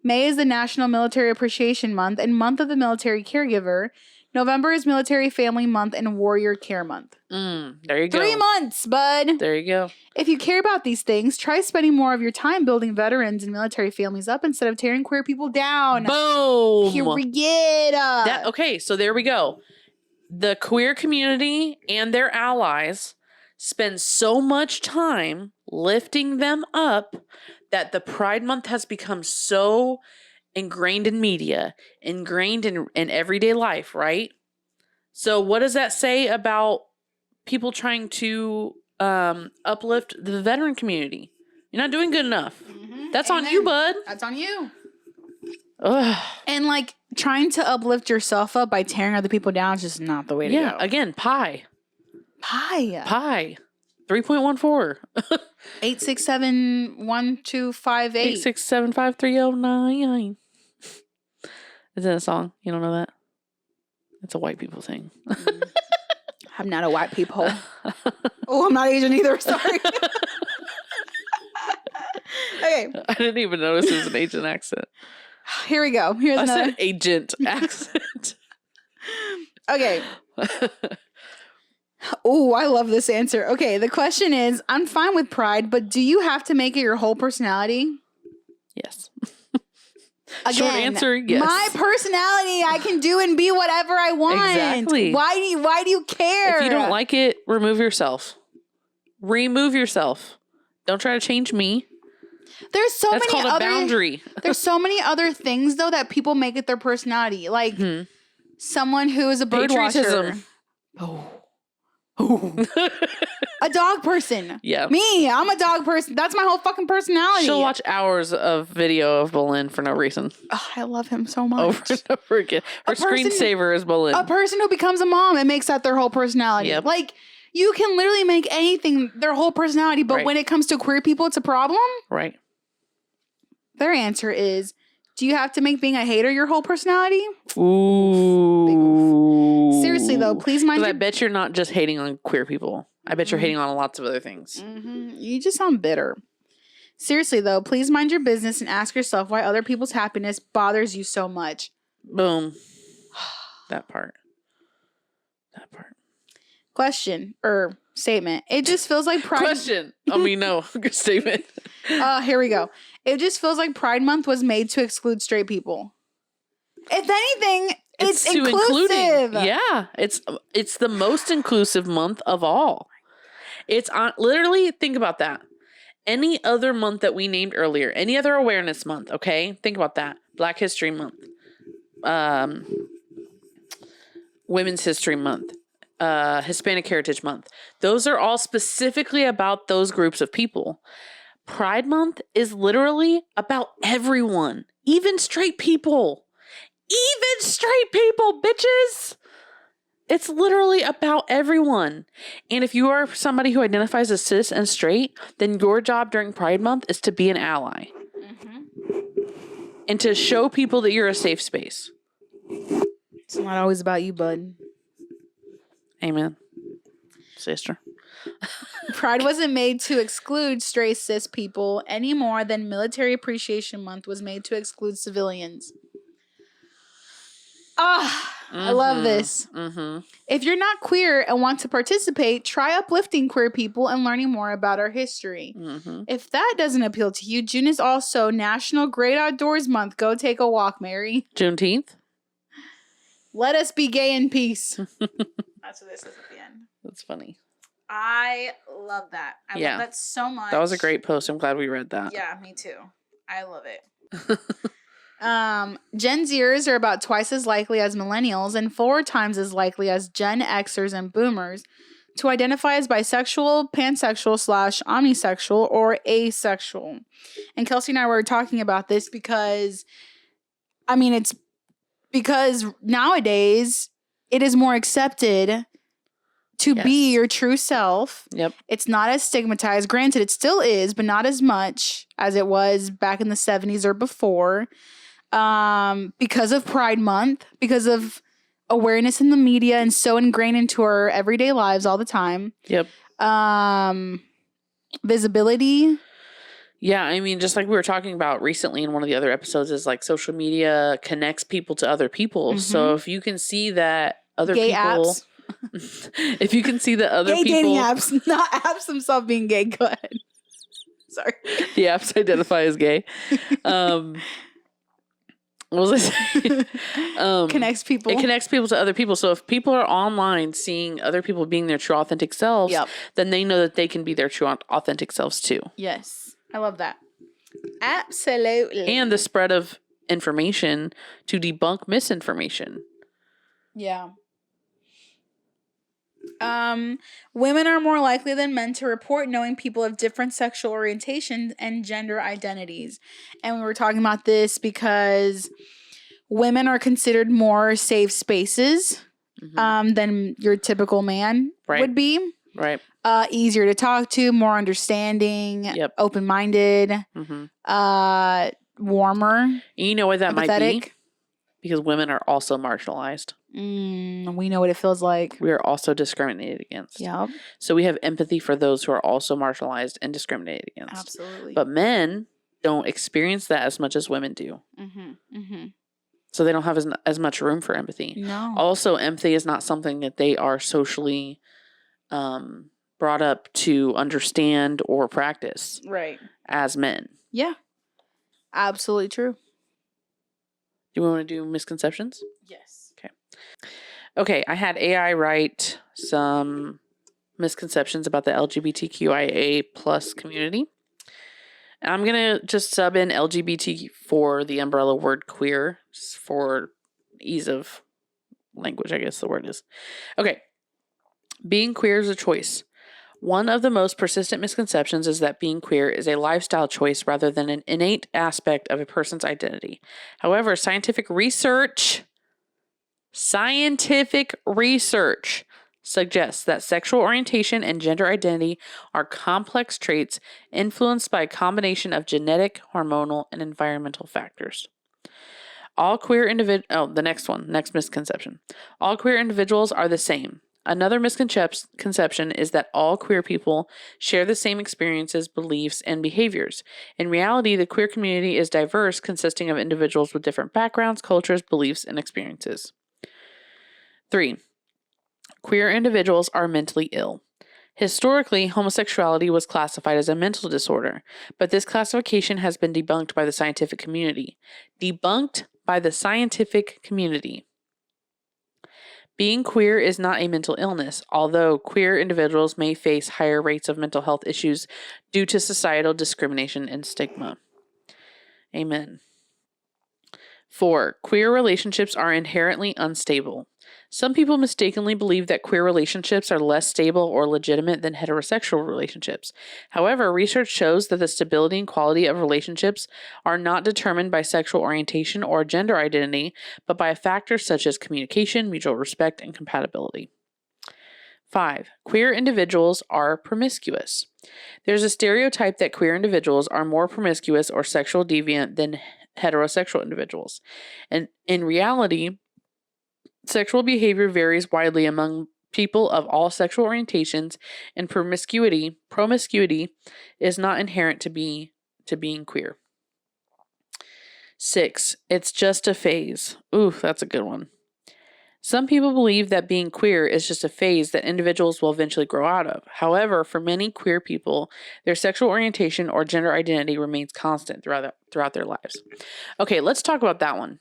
May is the National Military Appreciation Month and month of the military caregiver. November is Military Family Month and Warrior Care Month. There you go. 3 months, bud. There you go. If you care about these things, try spending more of your time building veterans and military families up instead of tearing queer people down. Boom. Period. Okay, so there we go. The queer community and their allies spend so much time lifting them up that the Pride Month has become so ingrained in media, ingrained in everyday life, right? So what does that say about people trying to uplift the veteran community? You're not doing good enough. That's on you, bud. That's on you. Ugh. And like trying to uplift yourself up by tearing other people down is just not the way to go. Again, pie. 3.14. 867-1258. 867-5309. Is that a song? You don't know that? It's a white people thing. I'm not a white people. Oh, I'm not Asian either. Sorry. Okay. I didn't even notice it was an Asian accent. Here we go. Here's another. I said agent accent. Okay. Oh, I love this answer. Okay, the question is, I'm fine with Pride, but do you have to make it your whole personality? Yes. Again, short answer, yes. My personality, I can do and be whatever I want. Exactly. Why do you care? If you don't like it, remove yourself. Remove yourself. Don't try to change me. There's so That's many called other a boundary. There's so many other things though that people make it their personality. Like someone who is a bird watcher. A dog person. Yeah. Me, I'm a dog person. That's my whole fucking personality. She'll watch hours of video of Bolin for no reason. Oh, I love him so much. Over and over again. Her screensaver is Bolin. A person who becomes a mom and makes that their whole personality. Yep. Like, you can literally make anything their whole personality, but when it comes to queer people, it's a problem. Right. Their answer is, do you have to make being a hater your whole personality? Ooh. Seriously, though, please mind I bet you're not just hating on queer people. I bet you're hating on lots of other things. You just sound bitter. Seriously, though, please mind your business and ask yourself why other people's happiness bothers you so much. Boom. That part. Question or statement. It just feels like Pride. Question. No. Good statement. Here we go. It just feels like Pride Month was made to exclude straight people. If anything, it's inclusive. Yeah. It's the most inclusive month of all. It's on, literally, think about that. Any other month that we named earlier, any other awareness month, okay? Think about that. Black History Month, Women's History Month, Hispanic Heritage Month. Those are all specifically about those groups of people. Pride Month is literally about everyone, even straight people. Even straight people, bitches. It's literally about everyone. And if you are somebody who identifies as cis and straight, then your job during Pride Month is to be an ally. And to show people that you're a safe space. It's not always about you, bud. Amen. Sister. Pride wasn't made to exclude straight cis people any more than Military Appreciation Month was made to exclude civilians. I love this. If you're not queer and want to participate, try uplifting queer people and learning more about our history. If that doesn't appeal to you, June is also National Great Outdoors Month. Go take a walk, Mary. Juneteenth. Let us be gay in peace. That's what this is at the end. That's funny. I love that. I love that so much. That was a great post. I'm glad we read that. Yeah, me too. I love it. Gen Zers are about twice as likely as millennials and 4 times as likely as Gen Xers and boomers to identify as bisexual, pansexual / omnisexual, or asexual. And Kelsey and I were talking about this because, I mean, it's because nowadays it is more accepted to be your true self. Yep. It's not as stigmatized. Granted, it still is, but not as much as it was back in the 70s or before. Because of Pride Month, because of awareness in the media and so ingrained into our everyday lives all the time. Yep. Visibility. Yeah, I mean, just like we were talking about recently in one of the other episodes, is like social media connects people to other people. So if you can see that other gay people, apps. if you can see that other gay people, dating apps, not apps themselves being gay. Go ahead. Sorry. The apps identify as gay. What was I saying? Connects people. It connects people to other people. So if people are online seeing other people being their true authentic selves, then they know that they can be their true authentic selves too. Yes. I love that. Absolutely. And the spread of information to debunk misinformation. Yeah. Women are more likely than men to report knowing people of different sexual orientations and gender identities. And we were talking about this because women are considered more safe spaces than your typical man would be. Right. Easier to talk to, more understanding, open-minded, warmer. You know what that empathetic. might be? Because women are also marginalized. We know what it feels like. We are also discriminated against. Yep. So we have empathy for those who are also marginalized and discriminated against. Absolutely. But men don't experience that as much as women do. So they don't have as much room for empathy. No. Also, empathy is not something that they are socially brought up to understand or practice. Right. As men. Yeah. Absolutely true. Do we want to do misconceptions? Yes. Okay, I had AI write some misconceptions about the LGBTQIA plus community. I'm going to just sub in LGBT for the umbrella word queer, just for ease of language, I guess the word is. Okay. Being queer is a choice. One of the most persistent misconceptions is that being queer is a lifestyle choice rather than an innate aspect of a person's identity. However, scientific research suggests that sexual orientation and gender identity are complex traits influenced by a combination of genetic, hormonal, and environmental factors. Next misconception. All queer individuals are the same. Another misconception is that all queer people share the same experiences, beliefs, and behaviors. In reality, the queer community is diverse, consisting of individuals with different backgrounds, cultures, beliefs, and experiences. 3. Queer individuals are mentally ill. Historically, homosexuality was classified as a mental disorder, but this classification has been debunked by the scientific community. Being queer is not a mental illness, although queer individuals may face higher rates of mental health issues due to societal discrimination and stigma. Amen. 4. Queer relationships are inherently unstable. Some people mistakenly believe that queer relationships are less stable or legitimate than heterosexual relationships. However, research shows that the stability and quality of relationships are not determined by sexual orientation or gender identity, but by factors such as communication, mutual respect, and compatibility. 5. Queer individuals are promiscuous. There's a stereotype that queer individuals are more promiscuous or sexual deviant than heterosexual individuals. And in reality, sexual behavior varies widely among people of all sexual orientations, and promiscuity is not inherent to being queer. 6. It's just a phase. Ooh, that's a good one. Some people believe that being queer is just a phase that individuals will eventually grow out of. However, for many queer people, their sexual orientation or gender identity remains constant throughout their lives. Okay, let's talk about that one.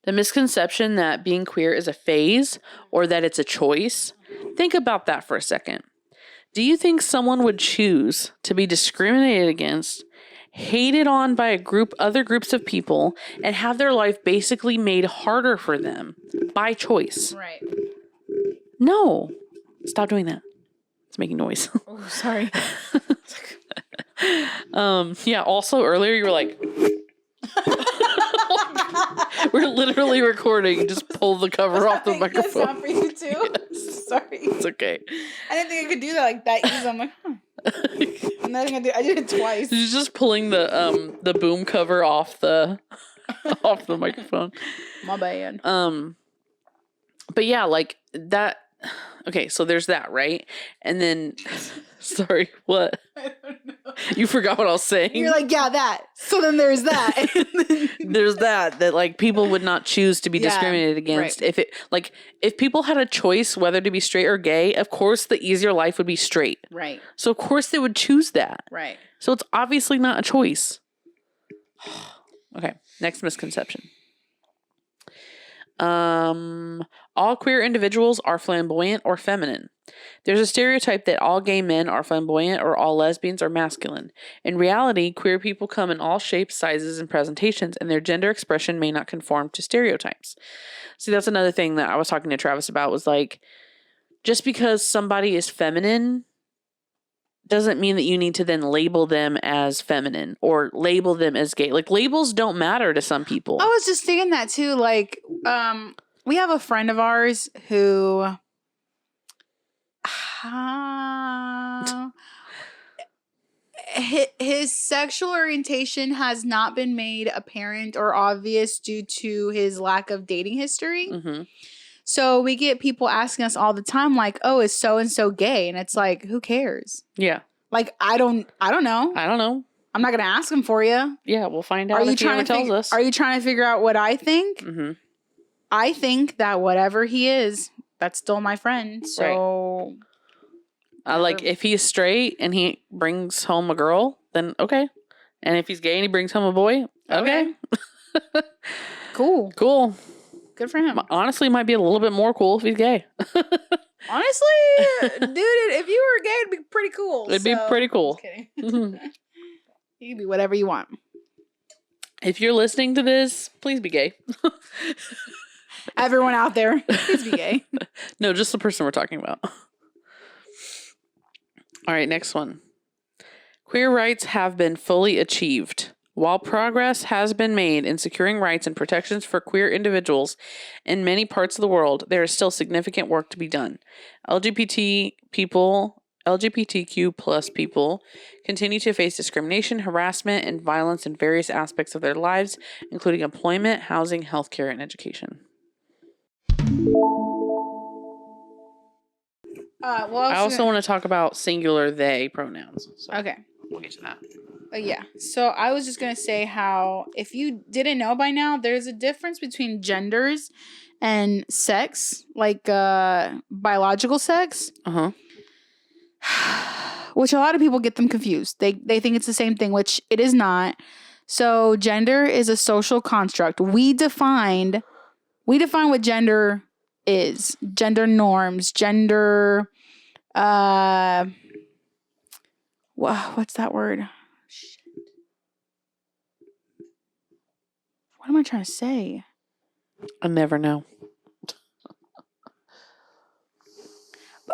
The misconception that being queer is a phase or that it's a choice. Think about that for a second. Do you think someone would choose to be discriminated against, hated on by other groups of people, and have their life basically made harder for them by choice? Right. No. Stop doing that. It's making noise. Oh, sorry. Yeah, also earlier you were like... We're literally recording. Just pull the cover off the microphone. It's not for you too? Yes. Sorry. It's okay. I didn't think I could do that like that easy. I'm like, I'm not gonna do I did it twice. She's just pulling the boom cover off the microphone. My bad. But yeah, like that. Okay, so there's that, right? And then, sorry, what? I don't know. You forgot what I was saying. You're like, yeah, that. So then there's that. There's that like people would not choose to be discriminated against. Right. If people had a choice whether to be straight or gay, of course the easier life would be straight. Right. So of course they would choose that. Right. So it's obviously not a choice. Okay, next misconception. All queer individuals are flamboyant or feminine. There's a stereotype that all gay men are flamboyant or all lesbians are masculine. In reality, queer people come in all shapes, sizes, and presentations, and their gender expression may not conform to stereotypes. See, that's another thing that I was talking to Travis about, was like, just because somebody is feminine doesn't mean that you need to then label them as feminine or label them as gay. Like, labels don't matter to some people. I was just thinking that too. Like, we have a friend of ours who his sexual orientation has not been made apparent or obvious due to his lack of dating history. Mm-hmm. So we get people asking us all the time, like, "Oh, is so and so gay?" And it's like, who cares? Yeah. Like, I don't know. I don't know. I'm not gonna ask him for you. Yeah, we'll find out if he ever tells us. Are you trying to figure out what I think? Mm-hmm. I think that whatever he is, that's still my friend. So, like, if he's straight and he brings home a girl, then okay. And if he's gay and he brings home a boy, okay. Cool. Good for him. Honestly, it might be a little bit more cool if he's gay. Honestly, dude, if you were gay, it'd be pretty cool. It'd be pretty cool. Just kidding. You can be whatever you want. If you're listening to this, please be gay. Everyone out there, please be gay. No, just the person we're talking about. All right, next one. Queer rights have been fully achieved. While progress has been made in securing rights and protections for queer individuals in many parts of the world, there is still significant work to be done. LGBTQ plus people continue to face discrimination, harassment, and violence in various aspects of their lives, including employment, housing, healthcare, and education. I also want to talk about singular they pronouns. So okay. We'll get to that. Yeah. So I was just going to say how, if you didn't know by now, there's a difference between genders and sex, like biological sex. Uh-huh. Which a lot of people get them confused. They think it's the same thing, which it is not. So gender is a social construct. We define what gender is. Gender norms, gender, what's that word? Shit. What am I trying to say? I never know.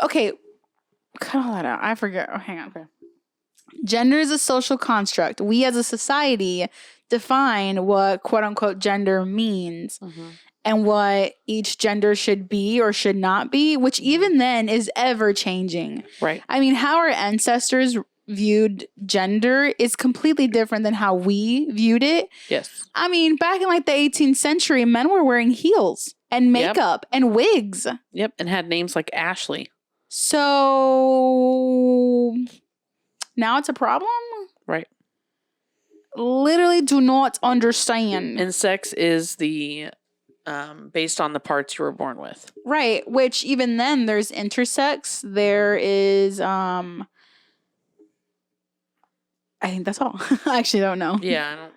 Okay, cut all that out. I forget. Oh, hang on. Okay. Gender is a social construct. We as a society define what quote unquote gender means and what each gender should be or should not be, which even then is ever changing. Right. I mean, how our ancestors viewed gender is completely different than how we viewed it. Yes. I mean, back in like the 18th century, men were wearing heels and makeup and wigs. Yep. And had names like Ashley. So now it's a problem? Right. Literally do not understand. And sex is the based on the parts you were born with. Right. Which even then there's intersex. There is I think that's all. I actually don't know. Yeah, I don't.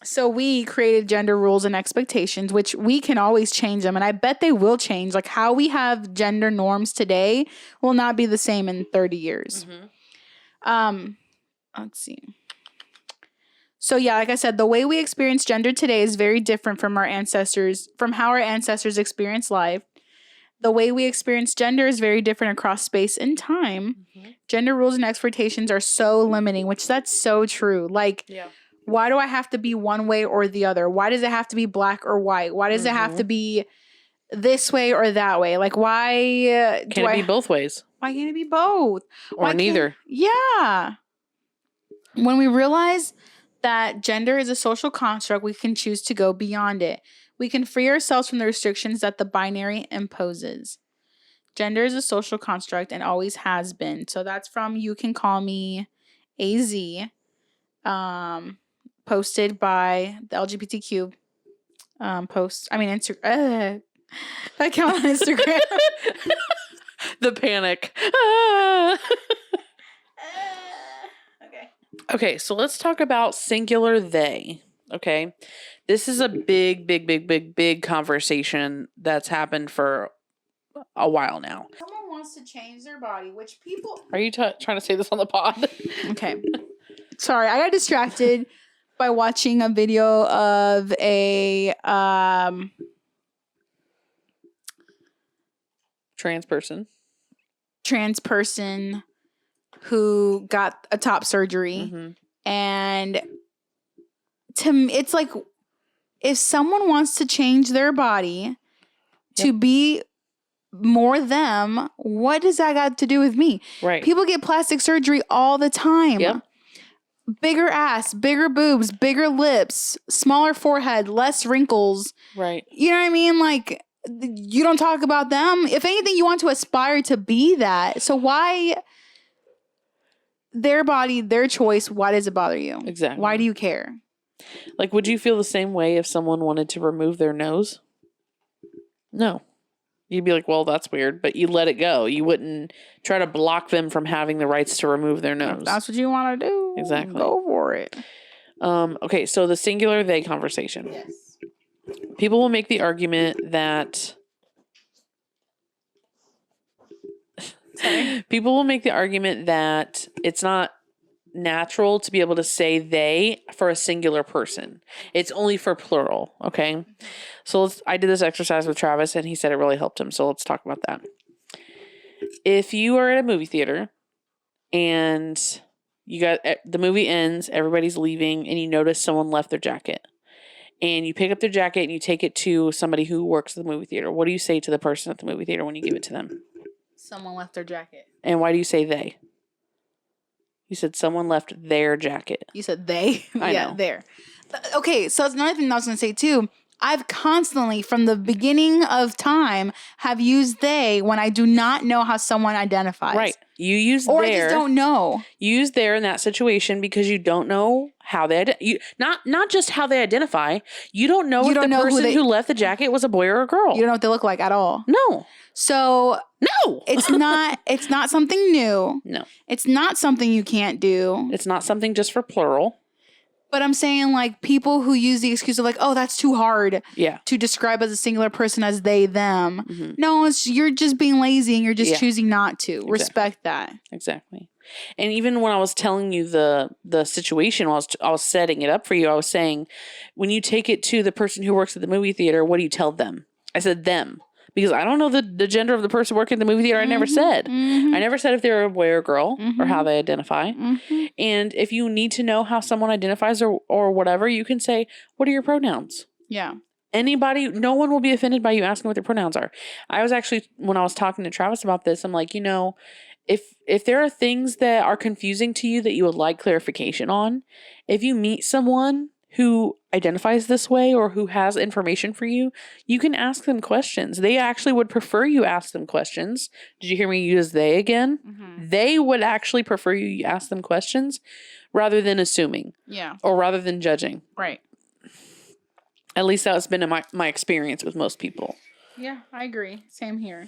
So we created gender rules and expectations, which we can always change them. And I bet they will change. Like how we have gender norms today will not be the same in 30 years. Let's see. So yeah, like I said, the way we experience gender today is very different from how our ancestors experienced life. The way we experience gender is very different across space and time. Gender rules and expectations are so limiting, which that's so true. Like, why do I have to be one way or the other? Why does it have to be black or white? Why does it have to be this way or that way? Like, why Can it be both ways? Why can't it be both? Or neither? Yeah. When we realize that gender is a social construct, we can choose to go beyond it. We can free ourselves from the restrictions that the binary imposes. Gender is a social construct and always has been. So that's from You Can Call Me AZ, posted by the LGBTQ account on Instagram. The panic. Okay, so let's talk about singular they. Okay. This is a big conversation that's happened for a while now. Someone wants to change their body, which people... Are you trying to say this on the pod? Okay. Sorry, I got distracted by watching a video of a... trans person who got a top surgery. And to me, it's like, if someone wants to change their body to be more them, what does that got to do with me? Right. People get plastic surgery all the time. Yep. Bigger ass, bigger boobs, bigger lips, smaller forehead, less wrinkles. Right. You know what I mean? Like, you don't talk about them. If anything, you want to aspire to be that. So why... Their body, their choice, why does it bother you? Exactly. Why do you care? Like, would you feel the same way if someone wanted to remove their nose? No. You'd be like, well, that's weird, but you let it go. You wouldn't try to block them from having the rights to remove their nose. If that's what you want to do. Exactly. Go for it. Okay, so the singular they conversation. Yes. People will make the argument that... People will make the argument that it's not natural to be able to say they for a singular person. It's only for plural, okay? So I did this exercise with Travis and he said it really helped him. So let's talk about that. If you are at a movie theater and the movie ends, everybody's leaving, and you notice someone left their jacket. And you pick up their jacket and you take it to somebody who works at the movie theater. What do you say to the person at the movie theater when you give it to them? Someone left their jacket. And why do you say they? You said someone left their jacket. You said they? I know. There. Okay, so that's another thing I was going to say too. I've constantly, from the beginning of time, have used they when I do not know how someone identifies. Right. You use or their. I just don't know. You use their in that situation because you don't know how they not just how they identify. You don't know if the person who left the jacket was a boy or a girl. You don't know what they look like at all. No. So no, it's not something new. No, it's not something you can't do. It's not something just for plural. But I'm saying like people who use the excuse of like, oh, that's too hard Yeah. to describe as a singular person as they, them. Mm-hmm. No, you're just being lazy and you're just Yeah. choosing not to. Exactly. Respect that. Exactly. And even when I was telling you the situation, while I was setting it up for you, I was saying, when you take it to the person who works at the movie theater, what do you tell them? I said them. Because I don't know the gender of the person working at the movie theater. I never said. I never said if they're a boy or girl or how they identify. And if you need to know how someone identifies or whatever, you can say, what are your pronouns? Yeah. Anybody, no one will be offended by you asking what their pronouns are. I was actually, when I was talking to Travis about this, I'm like, if there are things that are confusing to you that you would like clarification on, if you meet someone who identifies this way or who has information for you, you can ask them questions. They actually would prefer you ask them questions. Did you hear me use they again? They would actually prefer you ask them questions rather than assuming. Yeah. Or rather than judging. Right. At least that's been my experience with most people. Yeah, I agree. Same here.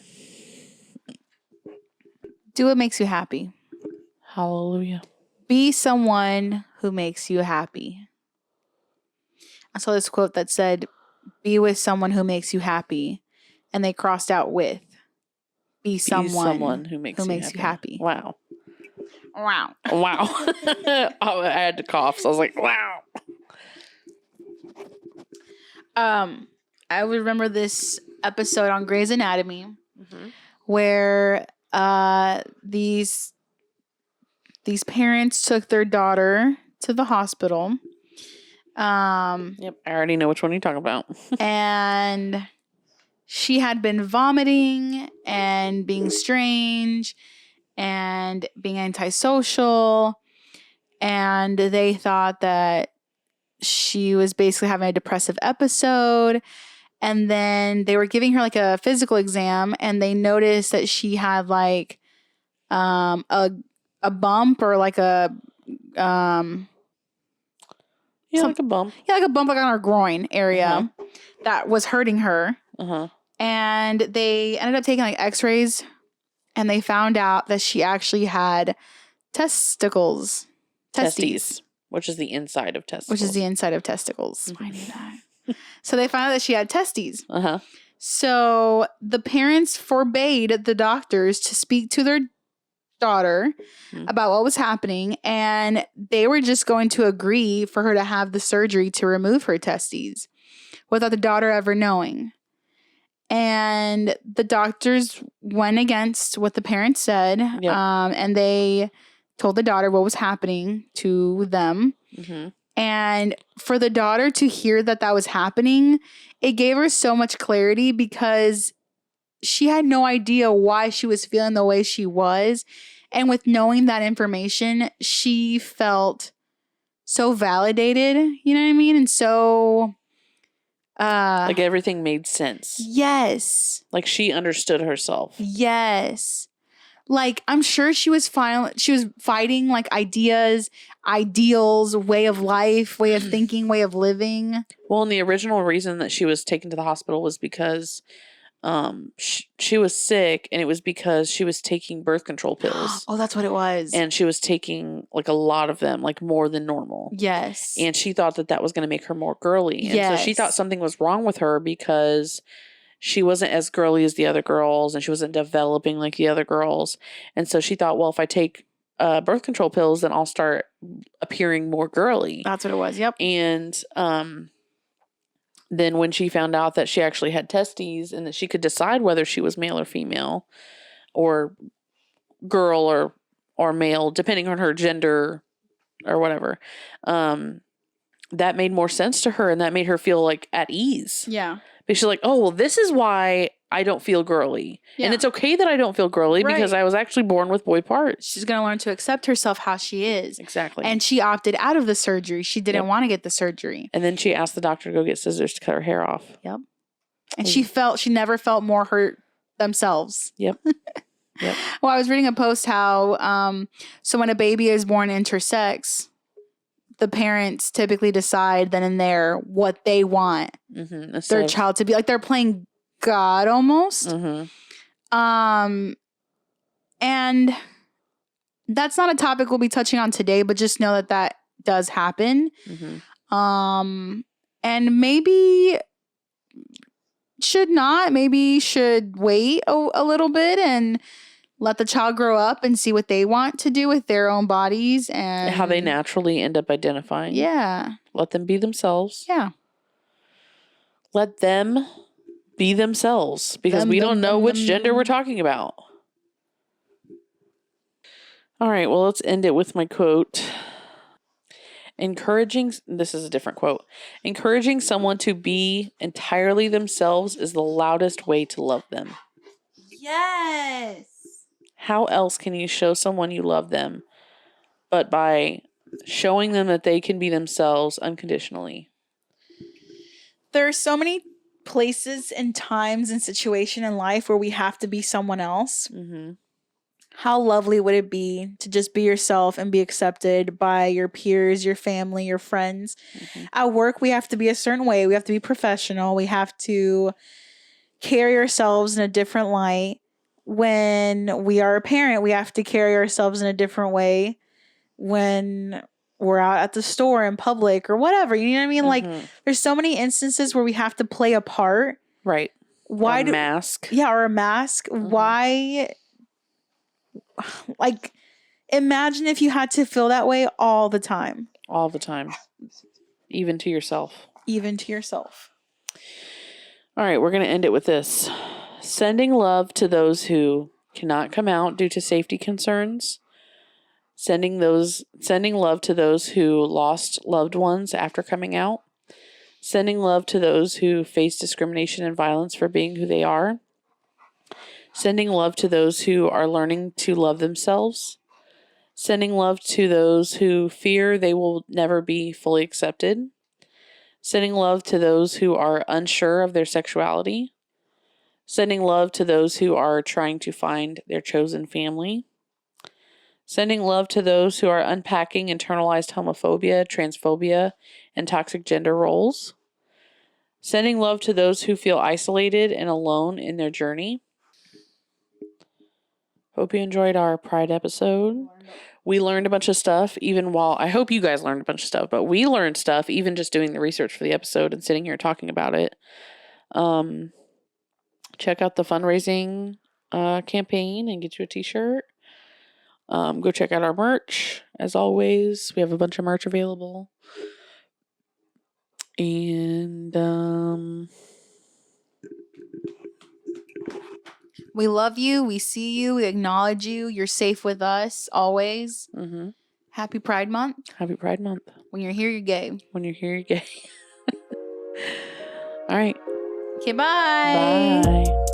Do what makes you happy. Hallelujah. Be someone who makes you happy. I saw this quote that said, be with someone who makes you happy. And they crossed out with, be someone who makes you happy. Wow. Wow. Wow. Oh, I had to cough, so I was like, wow. I would remember this episode on Grey's Anatomy where these parents took their daughter to the hospital. Yep, I already know which one you're talking about. And she had been vomiting and being strange and being antisocial. And they thought that she was basically having a depressive episode. And then they were giving her like a physical exam and they noticed that she had like a bump or like a like a bump. Yeah, like a bump like on her groin area that was hurting her. And they ended up taking like x-rays and they found out that she actually had testes. Which is the inside of testicles. Which is the inside of testicles. I knew that. So they found out that she had testes. So the parents forbade the doctors to speak to their daughter about what was happening, and they were just going to agree for her to have the surgery to remove her testes without the daughter ever knowing. And the doctors went against what the parents said, and they told the daughter what was happening to them. And for the daughter to hear that was happening, it gave her so much clarity because she had no idea why she was feeling the way she was. And with knowing that information, she felt so validated, you know what I mean? And so... like everything made sense. Yes. Like she understood herself. Yes. Like I'm sure she was fighting like ideas, ideals, way of life, way of thinking, way of living. Well, and the original reason that she was taken to the hospital was because she was sick, and it was because she was taking birth control pills. Oh, that's what it was. And she was taking like a lot of them, like more than normal. Yes. And she thought that was going to make her more girly. And so she thought something was wrong with her because she wasn't as girly as the other girls and she wasn't developing like the other girls. And so she thought, well, if I take birth control pills, then I'll start appearing more girly. That's what it was. Yep. And then when she found out that she actually had testes and that she could decide whether she was male or female or girl or male, depending on her gender or whatever, that made more sense to her and that made her feel like at ease. Yeah. Because she's like, oh, well, this is why I don't feel girly. Yeah. And it's okay that I don't feel girly because I was actually born with boy parts. She's going to learn to accept herself how she is. Exactly. And she opted out of the surgery. She didn't want to get the surgery. And then she asked the doctor to go get scissors to cut her hair off. Yep. And she never felt more hurt themselves. Yep. Yep. Well, I was reading a post how, so when a baby is born intersex, the parents typically decide then and there what they want their child to be. Like they're playing God almost. And that's not a topic we'll be touching on today, but just know that does happen. Mm-hmm. And maybe should wait a little bit and let the child grow up and see what they want to do with their own bodies and how they naturally end up identifying. Yeah. Let them be themselves. Yeah. Let them be themselves, because we don't know which gender we're talking about. All right, well, let's end it with my quote. This is a different quote. Encouraging someone to be entirely themselves is the loudest way to love them. Yes. How else can you show someone you love them but by showing them that they can be themselves unconditionally? There are so many places and times and situation in life where we have to be someone else. Mm-hmm. How lovely would it be to just be yourself and be accepted by your peers, your family, your friends? Mm-hmm. At work, we have to be a certain way. We have to be professional. We have to carry ourselves in a different light. When we are a parent, we have to carry ourselves in a different way. When we're out at the store in public or whatever, you know what I mean? Mm-hmm. Like, there's so many instances where we have to play a part. Right. Why or a mask. Yeah, or a mask. Mm-hmm. Why? Like, imagine if you had to feel that way all the time. All the time. Even to yourself. Even to yourself. All right, we're going to end it with this. Sending love to those who cannot come out due to safety concerns. Sending love to those who lost loved ones after coming out. Sending love to those who face discrimination and violence for being who they are. Sending love to those who are learning to love themselves. Sending love to those who fear they will never be fully accepted. Sending love to those who are unsure of their sexuality. Sending love to those who are trying to find their chosen family. Sending love to those who are unpacking internalized homophobia, transphobia, and toxic gender roles. Sending love to those who feel isolated and alone in their journey. Hope you enjoyed our Pride episode. We learned a bunch of stuff, I hope you guys learned a bunch of stuff, but we learned stuff even just doing the research for the episode and sitting here talking about it. Check out the fundraising campaign and get you a t-shirt. Go check out our merch. As always, we have a bunch of merch available. And we love you. We see you. We acknowledge you. You're safe with us always. Mm-hmm. Happy Pride Month. Happy Pride Month. When you're here, you're gay. When you're here, you're gay. All right. Okay, bye. Bye.